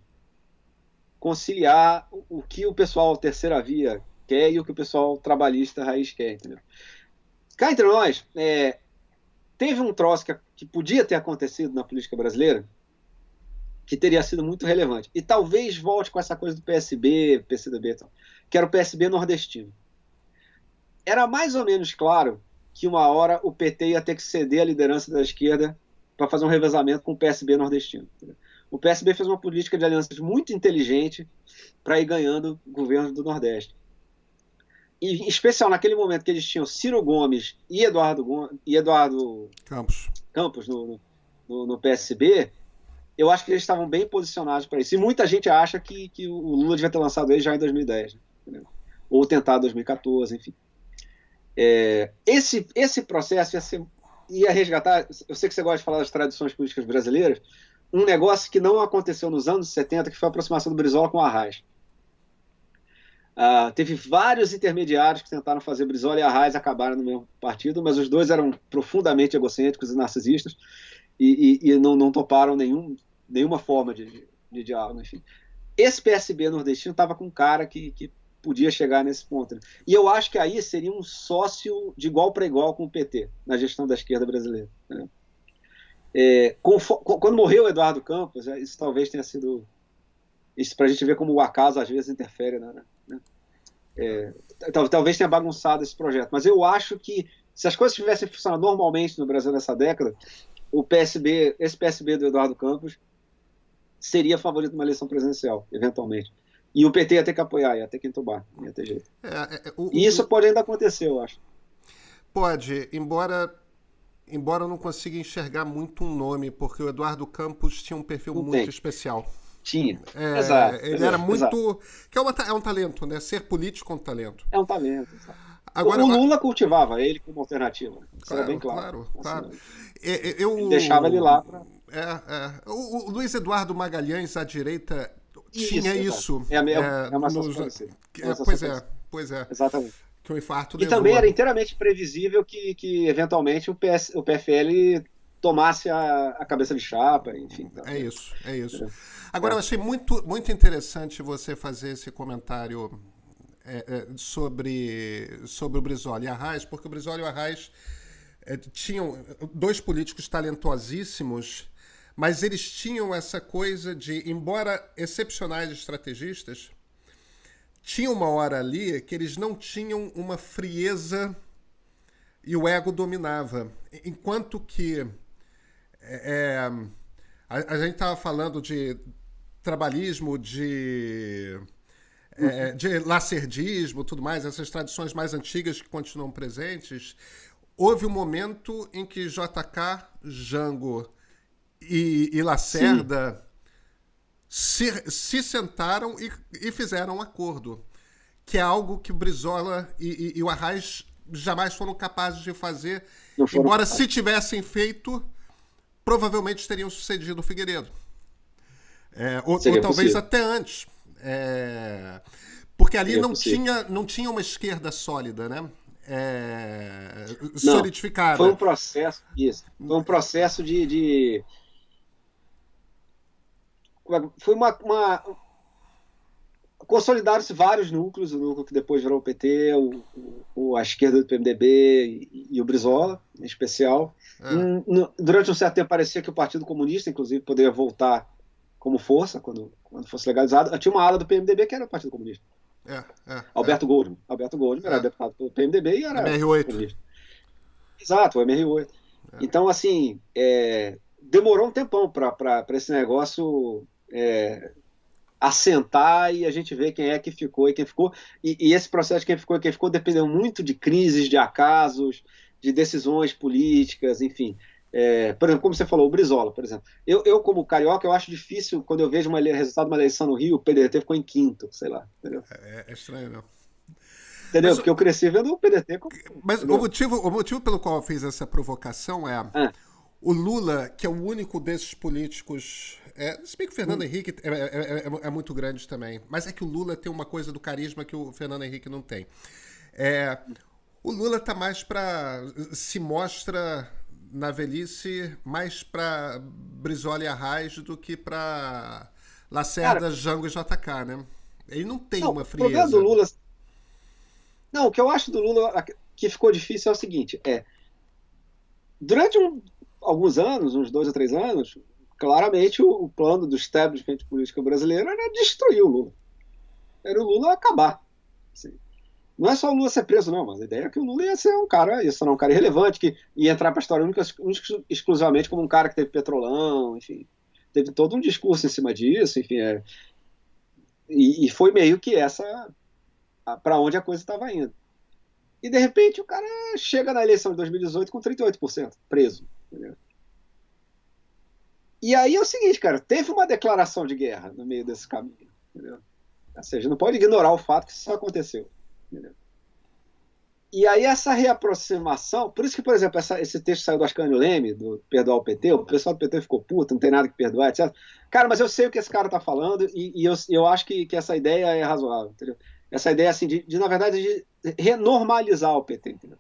Speaker 2: conciliar o que o pessoal terceira via quer e o que o pessoal trabalhista raiz quer, entendeu? Cá entre nós, teve um troço que podia ter acontecido na política brasileira que teria sido muito relevante. E talvez volte com essa coisa do PSB, PCdoB e tal, que era o PSB nordestino. Era mais ou menos claro que uma hora o PT ia ter que ceder a liderança da esquerda para fazer um revezamento com o PSB nordestino. Entendeu? O PSB fez uma política de alianças muito inteligente para ir ganhando o governo do Nordeste. E, em especial naquele momento que eles tinham Ciro Gomes e Eduardo Campos no PSB, eu acho que eles estavam bem posicionados para isso. E muita gente acha que o Lula devia ter lançado ele já em 2010, né? Entendeu? Ou tentado em 2014, enfim. Esse processo ia resgatar, eu sei que você gosta de falar das tradições políticas brasileiras, um negócio que não aconteceu nos anos 70, que foi a aproximação do Brizola com o Arraes. Teve vários intermediários que tentaram fazer Brizola e Arraes acabaram no mesmo partido, mas os dois eram profundamente egocêntricos e narcisistas e não toparam nenhuma forma de diálogo. Enfim. Esse PSB nordestino estava com um cara que podia chegar nesse ponto. Né? E eu acho que aí seria um sócio de igual para igual com o PT, na gestão da esquerda brasileira. Né? Quando morreu o Eduardo Campos, isso talvez tenha sido... Isso para a gente ver como o acaso às vezes interfere, né? Talvez tenha bagunçado esse projeto, mas eu acho que se as coisas tivessem funcionado normalmente no Brasil nessa década, esse PSB do Eduardo Campos seria favorito numa eleição presidencial, eventualmente. E o PT ia ter que apoiar, ia ter que entubar, não ia ter jeito. E isso pode ainda acontecer, eu acho.
Speaker 1: Pode, embora embora eu não consiga enxergar muito um nome, porque o Eduardo Campos tinha um perfil
Speaker 2: Não
Speaker 1: muito
Speaker 2: tem.
Speaker 1: especial.
Speaker 2: Tinha. Exato.
Speaker 1: Ele era
Speaker 2: Exato.
Speaker 1: muito. Que é um talento, né? Ser político é um talento.
Speaker 2: É um talento. Exato.
Speaker 1: Agora,
Speaker 2: O Lula cultivava ele como alternativa. Isso era bem
Speaker 1: claro,
Speaker 2: claro.
Speaker 1: claro,
Speaker 2: Assim,
Speaker 1: claro.
Speaker 2: ele deixava ele lá para.
Speaker 1: O Luiz Eduardo Magalhães, à direita, tinha
Speaker 2: Exato.
Speaker 1: isso.
Speaker 2: É uma situação parecida. É uma situação
Speaker 1: Pois é,
Speaker 2: parecida.
Speaker 1: pois é.
Speaker 2: Exatamente.
Speaker 1: Que o infarto
Speaker 2: E
Speaker 1: levou.
Speaker 2: também era inteiramente previsível que eventualmente o PFL tomasse a cabeça de chapa, enfim. Então,
Speaker 1: É isso, é isso.
Speaker 2: entendeu?
Speaker 1: Agora, eu achei muito, muito interessante você fazer esse comentário sobre o Brizola e Arraes, porque o Brizola e o Arraes tinham dois políticos talentosíssimos, mas eles tinham essa coisa de, embora excepcionais estrategistas, tinha uma hora ali que eles não tinham uma frieza e o ego dominava. Enquanto que a gente estava falando de trabalhismo, de lacerdismo, tudo mais, essas tradições mais antigas que continuam presentes. Houve um momento em que JK, Jango e Lacerda se sentaram e fizeram um acordo, que é algo que o Brizola e o Arraes jamais foram capazes de fazer, embora se tivessem feito, provavelmente teriam sucedido o Figueiredo. Ou talvez
Speaker 2: possível.
Speaker 1: até antes. Porque ali não tinha uma esquerda sólida, né? Solidificada.
Speaker 2: Foi um processo, isso. Foi um processo de foi consolidaram-se vários núcleos, o núcleo que depois virou o PT, a esquerda do PMDB e o Brizola, em especial. Durante um certo tempo parecia que o Partido Comunista, inclusive, poderia voltar como força quando fosse legalizado. Tinha uma ala do PMDB que era o Partido Comunista. Alberto Goldman. Alberto Goldman era deputado do PMDB e era
Speaker 1: MR8.
Speaker 2: comunista. Exato, o MR8. Então, assim, demorou um tempão para esse negócio assentar e a gente ver quem é que ficou e quem ficou. E esse processo de quem ficou e quem ficou dependeu muito de crises, de acasos, de decisões políticas, enfim. Por exemplo, como você falou, o Brizola, por exemplo. Eu como carioca, eu acho difícil, quando eu vejo resultado de uma eleição no Rio, o PDT ficou em quinto, sei lá. Entendeu?
Speaker 1: É estranho, não.
Speaker 2: Entendeu? Porque eu cresci vendo o PDT como...
Speaker 1: Mas o motivo pelo qual eu fiz essa provocação o Lula, que é o único desses políticos... se bem que o Fernando Henrique é muito grande também. Mas é que o Lula tem uma coisa do carisma que o Fernando Henrique não tem. O Lula está mais para... Se mostra na velhice mais para Brizola e Arraes do que para Lacerda, Jango e JK, né? Ele não tem uma frieza.
Speaker 2: O problema do Lula... Não, o que eu acho do Lula que ficou difícil é o seguinte, durante alguns anos, uns 2 ou 3 anos, claramente o plano do establishment político brasileiro era destruir o Lula. Era o Lula acabar. Assim. Não é só o Lula ser preso, não, mas a ideia é que o Lula ia ser um cara irrelevante, que ia entrar para a história exclusivamente como um cara que teve petrolão, enfim. Teve todo um discurso em cima disso, enfim. E foi meio que para onde a coisa estava indo. E, de repente, o cara chega na eleição de 2018 com 38% preso. Entendeu? E aí é o seguinte, cara, teve uma declaração de guerra no meio desse caminho. Entendeu? Ou seja, não pode ignorar o fato que isso aconteceu. Entendeu? E aí essa reaproximação, por isso que, por exemplo, esse texto saiu do Ascânio Leme, do Perdoar o PT, o pessoal do PT ficou puto, não tem nada que perdoar, etc. Cara, mas eu sei o que esse cara tá falando e eu acho que essa ideia é razoável, entendeu? Essa ideia, assim, na verdade, de renormalizar o PT, entendeu?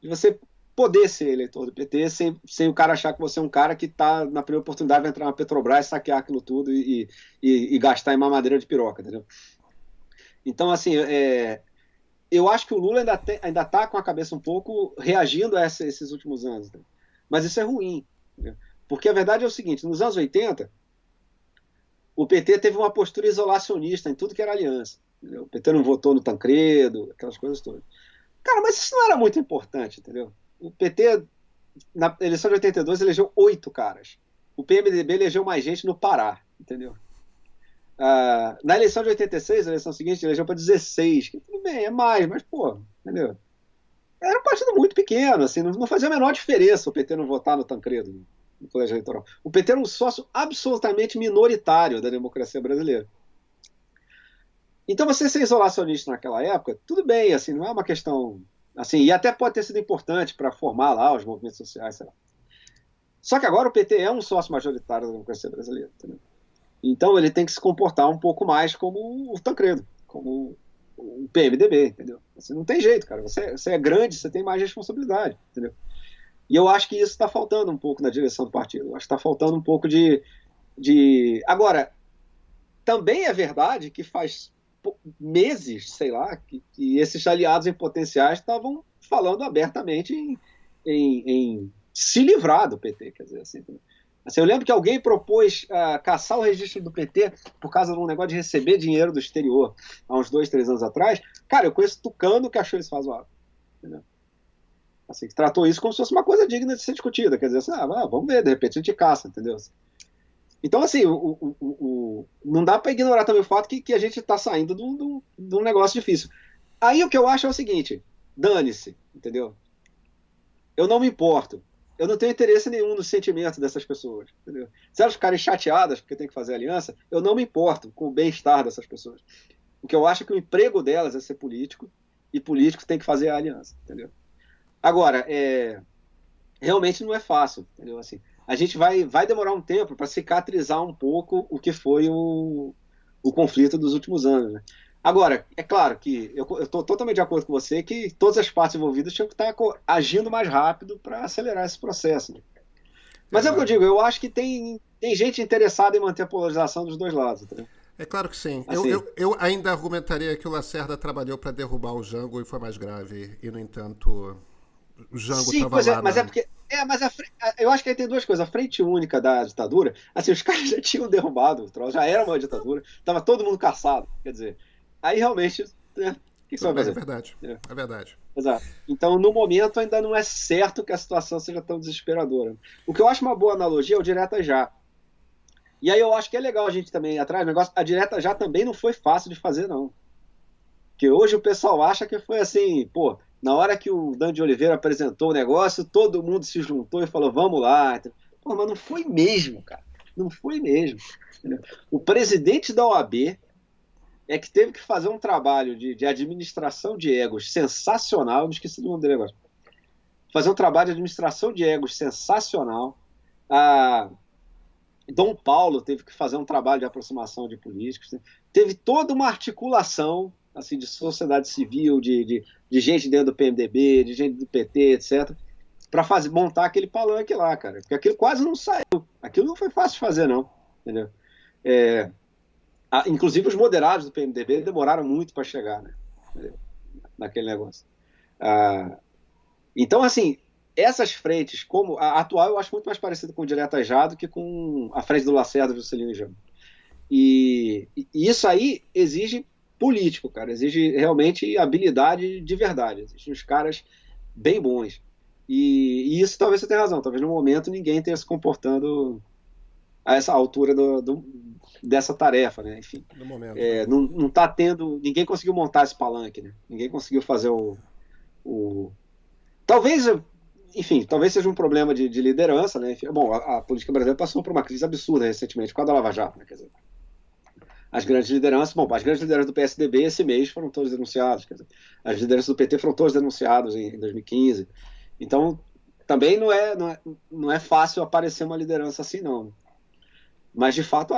Speaker 2: De você poder ser eleitor do PT sem o cara achar que você é um cara que tá, na primeira oportunidade, vai entrar na Petrobras, saquear aquilo tudo e gastar em mamadeira de piroca, entendeu? Então, assim, eu acho que o Lula ainda tá com a cabeça um pouco reagindo a esses últimos anos. Né? Mas isso é ruim. Né? Porque a verdade é o seguinte, nos anos 80, o PT teve uma postura isolacionista em tudo que era aliança. Entendeu? O PT não votou no Tancredo, aquelas coisas todas. Cara, mas isso não era muito importante, entendeu? O PT, na eleição de 82, elegeu 8 caras. O PMDB elegeu mais gente no Pará, entendeu? Na eleição de 86, a eleição seguinte, elegeu para 16, que tudo bem, é mais, mas, pô, entendeu? era um partido muito pequeno, assim, não fazia a menor diferença o PT não votar no Tancredo, no colégio eleitoral. O PT era um sócio absolutamente minoritário da democracia brasileira. Então você ser isolacionista naquela época, tudo bem, assim, não é uma questão, assim, e até pode ter sido importante para formar lá os movimentos sociais, sei lá. Só que agora o PT é um sócio majoritário da democracia brasileira, entendeu? Então ele tem que se comportar um pouco mais como o Tancredo, como o PMDB, entendeu? Assim, não tem jeito, cara. Você é grande, você tem mais responsabilidade, entendeu? E eu acho que isso está faltando um pouco na direção do partido. Eu acho que está faltando um pouco de... Agora, também é verdade que faz meses, sei lá, que esses aliados em potenciais estavam falando abertamente em se livrar do PT, quer dizer, assim, eu lembro que alguém propôs caçar o registro do PT por causa de um negócio de receber dinheiro do exterior, há uns 2, 3 anos atrás. Cara, eu conheço tucano que achou isso razoável. Entendeu? Assim, que tratou isso como se fosse uma coisa digna de ser discutida. Quer dizer, assim, vamos ver, de repente a gente caça, entendeu? Então, assim, não dá para ignorar também o fato que a gente está saindo de um negócio difícil. Aí o que eu acho é o seguinte, dane-se, entendeu? Eu não me importo. Eu não tenho interesse nenhum no sentimento dessas pessoas. Entendeu? Se elas ficarem chateadas porque tem que fazer aliança, eu não me importo com o bem-estar dessas pessoas. O que eu acho é que o emprego delas é ser político, e político tem que fazer a aliança. Entendeu? Agora, realmente não é fácil. Entendeu? Assim, a gente vai demorar um tempo para cicatrizar um pouco o que foi o conflito dos últimos anos. Né? Agora, é claro que eu estou totalmente de acordo com você que todas as partes envolvidas tinham que estar agindo mais rápido para acelerar esse processo. Né? Mas é o que eu digo, eu acho que tem gente interessada em manter a polarização dos dois lados. Entendeu?
Speaker 1: É claro que sim.
Speaker 2: Assim,
Speaker 1: eu ainda argumentaria que o Lacerda trabalhou para derrubar o Jango e foi mais grave. E, no entanto, o Jango
Speaker 2: sim,
Speaker 1: estava
Speaker 2: pois é,
Speaker 1: lá
Speaker 2: mas
Speaker 1: na...
Speaker 2: é porque. Mas eu acho que aí tem duas coisas. A frente única da ditadura, assim, os caras já tinham derrubado o troço, já era uma ditadura, estava todo mundo caçado. Quer dizer, aí realmente, né, o que você vai
Speaker 1: É
Speaker 2: fazer?
Speaker 1: verdade, é verdade.
Speaker 2: Exato. Então, no momento, ainda não é certo que a situação seja tão desesperadora. O que eu acho uma boa analogia é o direta já. E aí eu acho que é legal a gente também ir atrás do negócio. A direta já também não foi fácil de fazer, não. Porque hoje o pessoal acha que foi assim, pô, na hora que o Dan de Oliveira apresentou o negócio, todo mundo se juntou e falou, vamos lá. Pô, mas não foi mesmo, cara. Não foi mesmo. Entendeu? O presidente da OAB é que teve que fazer um trabalho de administração de egos sensacional. Eu me esqueci do nome dele agora. Fazer um trabalho de administração de egos sensacional. Dom Paulo teve que fazer um trabalho de aproximação de políticos. Teve toda uma articulação assim, de sociedade civil, de gente dentro do PMDB, de gente do PT, etc., para montar aquele palanque lá, cara. Porque aquilo quase não saiu. Aquilo não foi fácil de fazer, não. Entendeu? Inclusive os moderados do PMDB demoraram muito para chegar, né? Naquele negócio. Então, assim, essas frentes, como a atual, eu acho muito mais parecida com o Direta Já do que com a frente do Lacerda, do Juscelino Jango. E isso aí exige político, cara. Exige realmente habilidade de verdade. Existem uns caras bem bons. E isso talvez você tenha razão. Talvez no momento ninguém tenha se comportando a essa altura dessa tarefa, né? Enfim.
Speaker 1: No momento.
Speaker 2: Não tá tendo... Ninguém conseguiu montar esse palanque, né? Ninguém conseguiu fazer Talvez... Enfim, talvez seja um problema de liderança, né? Enfim, bom, a política brasileira passou por uma crise absurda recentemente, por causa da Lava Jato, né? Quer dizer, as grandes lideranças do PSDB esse mês foram todas denunciadas. Quer dizer, as lideranças do PT foram todas denunciadas em 2015. Então, também não é fácil aparecer uma liderança assim, não. Mas, de fato,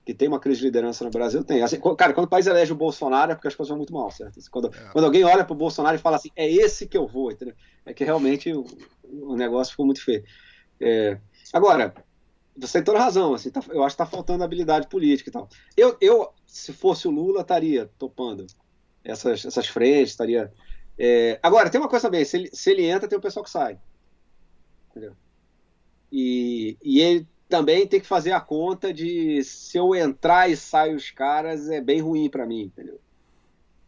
Speaker 2: que tem uma crise de liderança no Brasil, tem. Assim, cara, quando o país elege o Bolsonaro é porque as coisas vão muito mal, certo? Assim, quando alguém olha para o Bolsonaro e fala assim, é esse que eu vou, entendeu? É que realmente o negócio ficou muito feio. Agora, você tem toda razão, assim, eu acho que está faltando habilidade política e tal. Eu, se fosse o Lula, estaria topando essas frentes, estaria... Agora, tem uma coisa também, se ele entra, tem o pessoal que sai. Entendeu? E ele também tem que fazer a conta de se eu entrar e sair os caras, é bem ruim para mim, entendeu?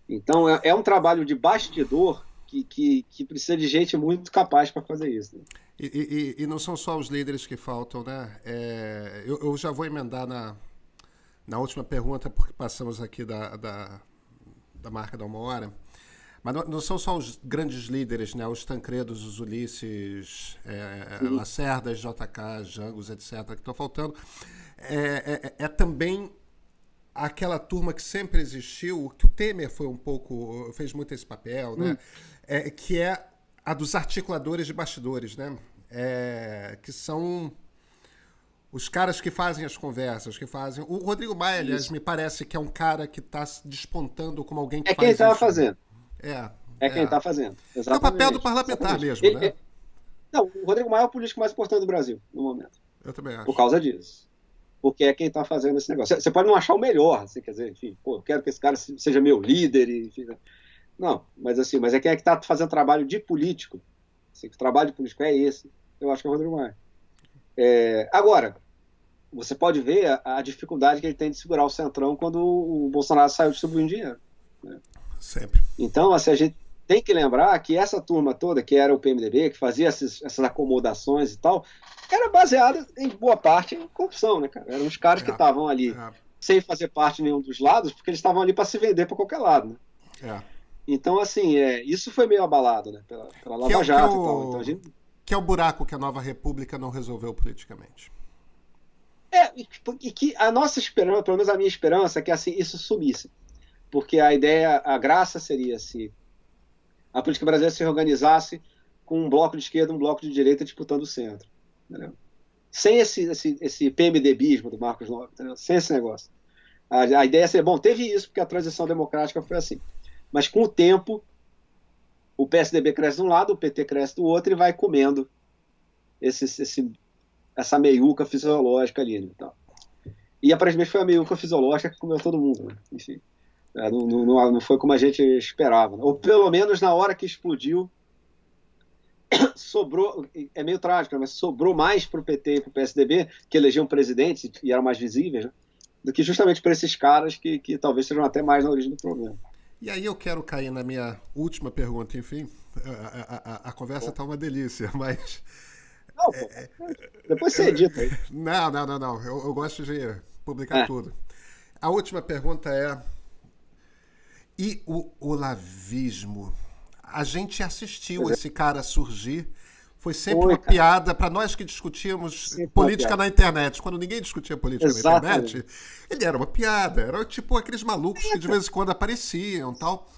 Speaker 2: Então, é um trabalho de bastidor que precisa de gente muito capaz para fazer isso. Né?
Speaker 1: E não são só os líderes que faltam, né? Eu já vou emendar na última pergunta, porque passamos aqui da marca da 1 hora. Mas não são só os grandes líderes, né? Os Tancredos, os Ulisses, Lacerdas, JK, Jangos, etc., que estão faltando. É também aquela turma que sempre existiu, que o Temer fez muito esse papel, né? Que é a dos articuladores de bastidores, né? Que são os caras que fazem as conversas, que fazem... O Rodrigo Maia, aliás, me parece que é um cara que está despontando como alguém que
Speaker 2: É
Speaker 1: faz
Speaker 2: quem estava
Speaker 1: isso.
Speaker 2: Fazendo.
Speaker 1: É
Speaker 2: quem está fazendo.
Speaker 1: É o papel do parlamentar mesmo, né?
Speaker 2: Não, o Rodrigo Maia é o político mais importante do Brasil, no momento.
Speaker 1: Eu também acho.
Speaker 2: Por causa disso. Porque é quem está fazendo esse negócio. Você pode não achar o melhor, assim, quer dizer, enfim, eu quero que esse cara seja meu líder, enfim, né? Não, mas é quem é que está fazendo trabalho de político. Assim, o trabalho de político é esse, eu acho que é o Rodrigo Maia. Agora, você pode ver a dificuldade que ele tem de segurar o Centrão quando o Bolsonaro saiu distribuindo dinheiro. Né?
Speaker 1: Sempre.
Speaker 2: Então, assim, a gente tem que lembrar que essa turma toda, que era o PMDB, que fazia essas acomodações e tal, era baseada, em boa parte, em corrupção, né, cara? Eram os caras que estavam ali sem fazer parte de nenhum dos lados, porque eles estavam ali para se vender para qualquer lado, né? Então, assim, isso foi meio abalado, né? Pela Lava Jato e tal. Então,
Speaker 1: que é o buraco que a Nova República não resolveu politicamente.
Speaker 2: E que a nossa esperança, pelo menos a minha esperança, é que assim, isso sumisse. Porque a graça seria se a política brasileira se reorganizasse com um bloco de esquerda e um bloco de direita disputando o centro. Entendeu? Sem esse PMDBismo do Marcos Nobre, entendeu? Sem esse negócio. A ideia seria, bom, teve isso porque a transição democrática foi assim. Mas com o tempo, o PSDB cresce de um lado, o PT cresce do outro e vai comendo essa meiuca fisiológica ali. Né, então. E aparentemente foi a meiuca fisiológica que comeu todo mundo. Né? Enfim. Não foi como a gente esperava. Né? Ou pelo menos na hora que explodiu, sobrou, é meio trágico, mas sobrou mais para o PT e para o PSDB, que elegiam presidentes e eram mais visíveis, né? Do que justamente para esses caras que talvez sejam até mais na origem do problema.
Speaker 1: E aí eu quero cair na minha última pergunta, enfim. A conversa está uma delícia, mas...
Speaker 2: Não, depois você edita aí.
Speaker 1: Não. Eu gosto de publicar tudo. A última pergunta é... E o olavismo? A gente assistiu esse cara surgir. Foi sempre uma piada para nós que discutíamos política na internet. Quando ninguém discutia política na internet, ele era uma piada. Era tipo aqueles malucos que de vez em quando apareciam e tal.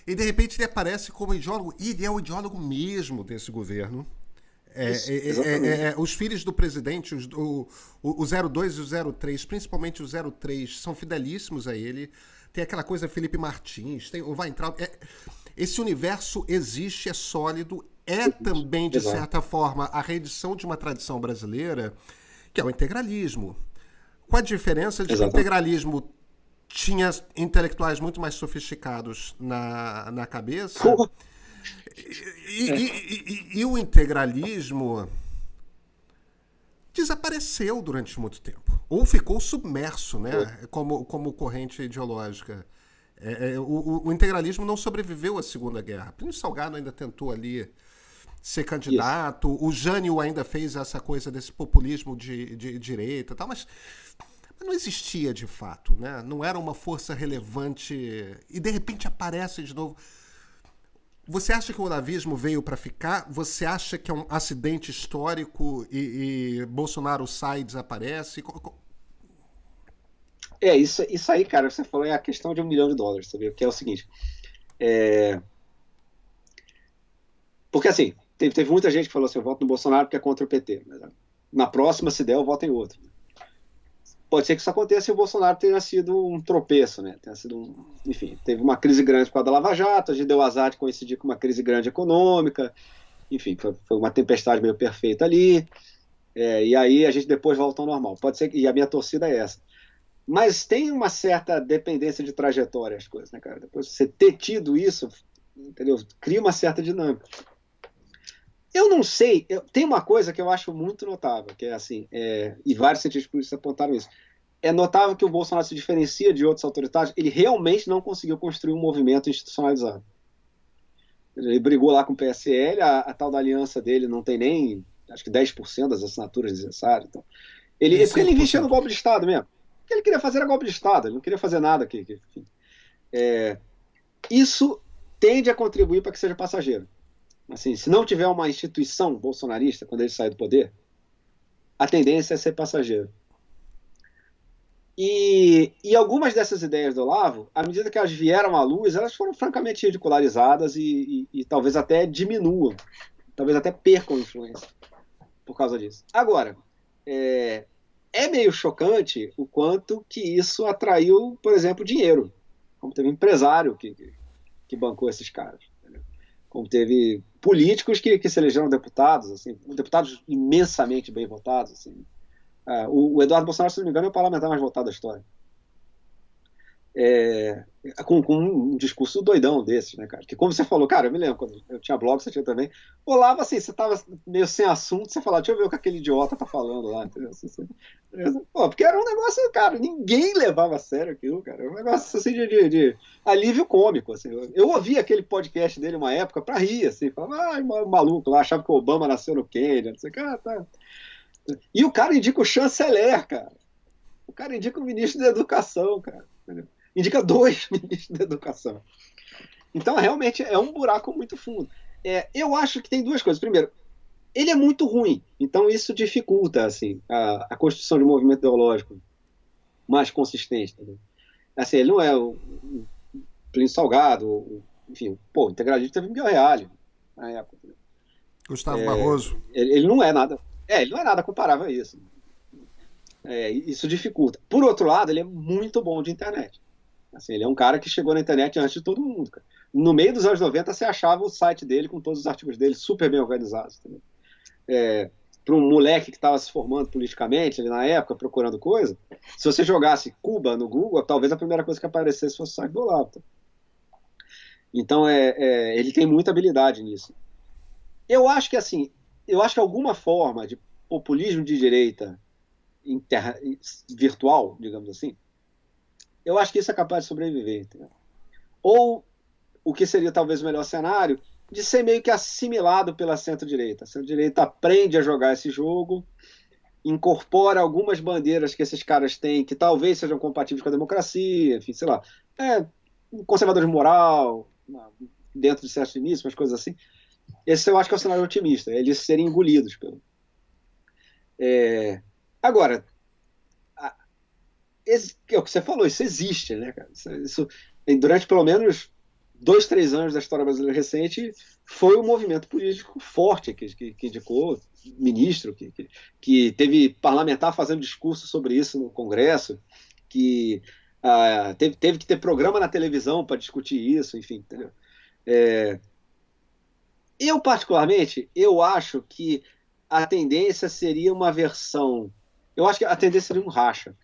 Speaker 1: E de repente ele aparece como ideólogo. E ele é o ideólogo mesmo desse governo. Os filhos do presidente, o 02 e o 03, principalmente o 03, são fidelíssimos a ele. Tem aquela coisa Felipe Martins, tem o Weintraub. Esse universo existe, é sólido, também, de certa forma, a reedição de uma tradição brasileira, que é o integralismo. Com a diferença de que o integralismo tinha intelectuais muito mais sofisticados na cabeça. E o integralismo desapareceu durante muito tempo. Ou ficou submerso, né? Como corrente ideológica. O integralismo não sobreviveu à Segunda Guerra. Plínio Salgado ainda tentou ali ser candidato. Isso. O Jânio ainda fez essa coisa desse populismo de direita e tal, mas não existia de fato, né? Não era uma força relevante. E de repente aparece de novo. Você acha que o olavismo veio para ficar? Você acha que é um acidente histórico e Bolsonaro sai e desaparece?
Speaker 2: Isso aí, cara, você falou, é a questão de $1 milhão, sabe? Que é o seguinte. Porque assim, teve muita gente que falou assim, eu voto no Bolsonaro porque é contra o PT. Mas, na próxima, se der, eu voto em outro. Pode ser que isso aconteça e o Bolsonaro tenha sido um tropeço, né? Tenha sido enfim, teve uma crise grande por causa da Lava Jato, a gente deu azar de coincidir com uma crise grande econômica, enfim, foi uma tempestade meio perfeita ali, e aí a gente depois volta ao normal. Pode ser, e a minha torcida é essa. Mas tem uma certa dependência de trajetória as coisas, né, cara? Depois de você ter tido isso, entendeu? Cria uma certa dinâmica. Eu não sei, tem uma coisa que eu acho muito notável, que é assim, e vários cientistas políticos apontaram isso. É notável que o Bolsonaro se diferencia de outros autoritários, ele realmente não conseguiu construir um movimento institucionalizado. Ele brigou lá com o PSL, a tal da aliança dele não tem nem, acho que 10% das assinaturas necessárias. Então. Porque ele investia no golpe de Estado mesmo. O que ele queria fazer era golpe de Estado, ele não queria fazer nada. Isso tende a contribuir para que seja passageiro. Assim, se não tiver uma instituição bolsonarista quando ele sair do poder, a tendência é ser passageiro. E algumas dessas ideias do Olavo, à medida que elas vieram à luz, elas foram francamente ridicularizadas e talvez até diminuam, talvez até percam influência por causa disso. Agora, é meio chocante o quanto que isso atraiu, por exemplo, dinheiro. Como teve empresário que bancou esses caras. Entendeu? Como teve políticos que se elegeram deputados, assim, deputados imensamente bem votados, assim. O Eduardo Bolsonaro, se não me engano, é o parlamentar mais votado da história. Com um discurso doidão desses, né, cara? Que como você falou, cara, eu me lembro, quando eu tinha blog, você tinha também. Olava assim, você tava meio sem assunto, você falava, deixa eu ver o que aquele idiota tá falando lá, entendeu? Pô, porque era um negócio, cara, ninguém levava a sério aquilo, cara. Era um negócio assim de alívio cômico, assim. Eu ouvia aquele podcast dele uma época pra rir, assim, falava, maluco lá, achava que o Obama nasceu no Quênia, não sei o que, tá. E o cara indica o chanceler, cara. O cara indica o ministro da Educação, cara. Entendeu? Indica 2 ministros da Educação. Então, realmente, é um buraco muito fundo. Eu acho que tem 2 coisas. Primeiro, ele é muito ruim. Então, isso dificulta assim, a construção de um movimento ideológico mais consistente. Entendeu? Assim, ele não é o Plínio Salgado, enfim, o integralista teve Miguel Reale na época. Entendeu?
Speaker 1: Gustavo Barroso.
Speaker 2: Ele não é nada... ele não é nada comparável a isso. Isso dificulta. Por outro lado, ele é muito bom de internet. Assim, ele é um cara que chegou na internet antes de todo mundo. Cara. No meio dos anos 90, você achava o site dele com todos os artigos dele super bem organizados. Para um moleque que estava se formando politicamente ali na época, procurando coisa, se você jogasse Cuba no Google, talvez a primeira coisa que aparecesse fosse o site do Olavo. Tá? Então, ele tem muita habilidade nisso. Eu acho que alguma forma de populismo de direita virtual, digamos assim, eu acho que isso é capaz de sobreviver. Entendeu? Ou, o que seria talvez o melhor cenário, de ser meio que assimilado pela centro-direita. A centro-direita aprende a jogar esse jogo, incorpora algumas bandeiras que esses caras têm, que talvez sejam compatíveis com a democracia, enfim, sei lá, um conservadorismo moral, dentro de certos limites, umas coisas assim. Esse eu acho que é o cenário otimista, eles serem engolidos pelo... Agora, é o que você falou, isso existe, né, cara? Isso, durante pelo menos 2, 3 anos da história brasileira recente, foi um movimento político forte que indicou ministro, que teve parlamentar fazendo discurso sobre isso no Congresso, que teve que ter programa na televisão para discutir isso, enfim, entendeu? Eu, particularmente, eu acho que a tendência seria uma versão... Eu acho que a tendência seria um racha.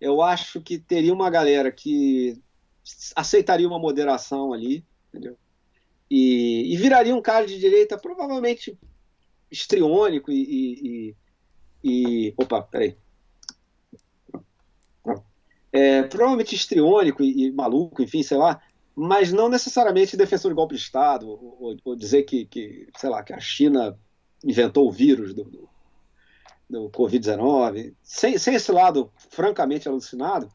Speaker 2: Eu acho que teria uma galera que aceitaria uma moderação ali, entendeu? E viraria um cara de direita provavelmente histriônico opa, peraí. Provavelmente histriônico e maluco, enfim, sei lá, mas não necessariamente defensor de golpe de Estado, ou dizer que, sei lá, que a China inventou o vírus do Covid-19, sem esse lado francamente alucinado.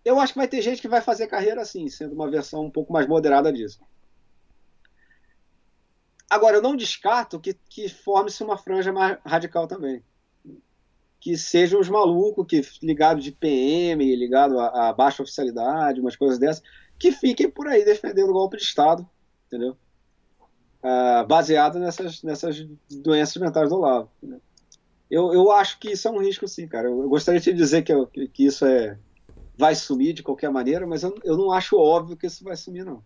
Speaker 2: Eu acho que vai ter gente que vai fazer carreira assim, sendo uma versão um pouco mais moderada disso. Agora, eu não descarto que forme-se uma franja mais radical também. Que sejam os malucos ligados de PM, ligado a baixa oficialidade, umas coisas dessas, que fiquem por aí defendendo o golpe de Estado, entendeu? Baseado nessas doenças mentais do Olavo. Entendeu? Eu acho que isso é um risco, sim, cara. Eu gostaria de dizer que isso vai sumir de qualquer maneira, mas eu não acho óbvio que isso vai sumir, não.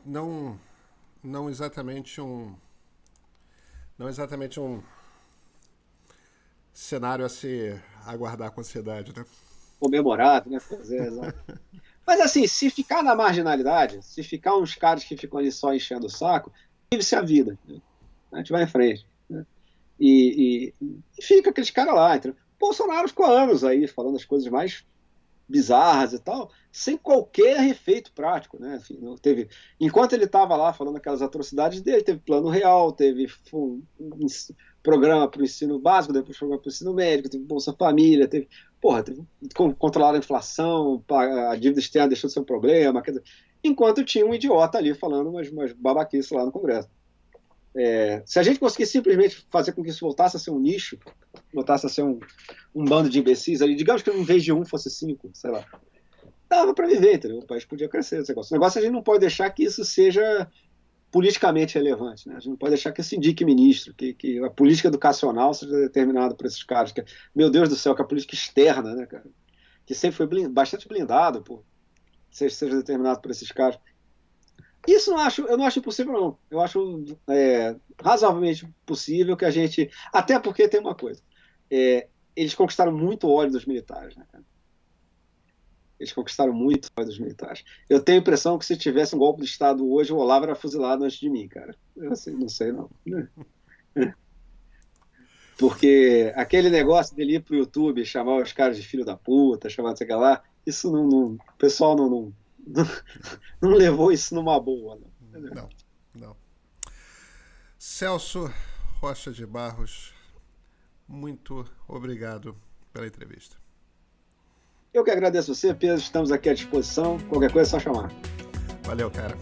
Speaker 1: Não exatamente um cenário a se aguardar com ansiedade, né?
Speaker 2: Comemorado, né? Mas assim, se ficar na marginalidade, se ficar uns caras que ficam ali só enchendo o saco, vive-se a vida. Né? A gente vai em frente. Né? E fica aqueles caras lá. Entendeu? Bolsonaro ficou anos aí falando as coisas mais bizarras e tal, sem qualquer efeito prático, né? Enfim, não teve... Enquanto ele estava lá falando aquelas atrocidades dele, teve plano real, teve um programa para o ensino básico, depois programa para o ensino médico, teve Bolsa Família, teve porra, controlaram a inflação, a dívida externa deixou de ser um problema, quer dizer, enquanto tinha um idiota ali falando umas babaquices lá no Congresso. Se a gente conseguisse simplesmente fazer com que isso voltasse a ser um nicho, voltasse a ser um bando de imbecis ali, digamos que em vez de um fosse 5, sei lá, dava para viver, entendeu? O país podia crescer esse negócio. O negócio a gente não pode deixar que isso seja politicamente relevante, né? A gente não pode deixar que isso indique ministro, que a política educacional seja determinada por esses caras. Meu Deus do céu, que a política externa, né, cara? Que sempre foi bastante blindado, pô, seja determinado por esses caras. Isso eu não acho impossível, não. Eu acho razoavelmente possível que a gente. Até porque tem uma coisa. Eles conquistaram muito óleo dos militares, né, cara? Eles conquistaram muito óleo dos militares. Eu tenho a impressão que se tivesse um golpe de Estado hoje, o Olavo era fuzilado antes de mim, cara. Eu assim, não sei, não. Porque aquele negócio dele ir pro YouTube, chamar os caras de filho da puta, chamar de sei lá, isso o pessoal não levou isso numa boa, não.
Speaker 1: Não, não. Celso Rocha de Barros, muito obrigado pela entrevista.
Speaker 2: Eu que agradeço você, Pedro. Estamos aqui à disposição. Qualquer coisa é só chamar.
Speaker 1: Valeu, cara.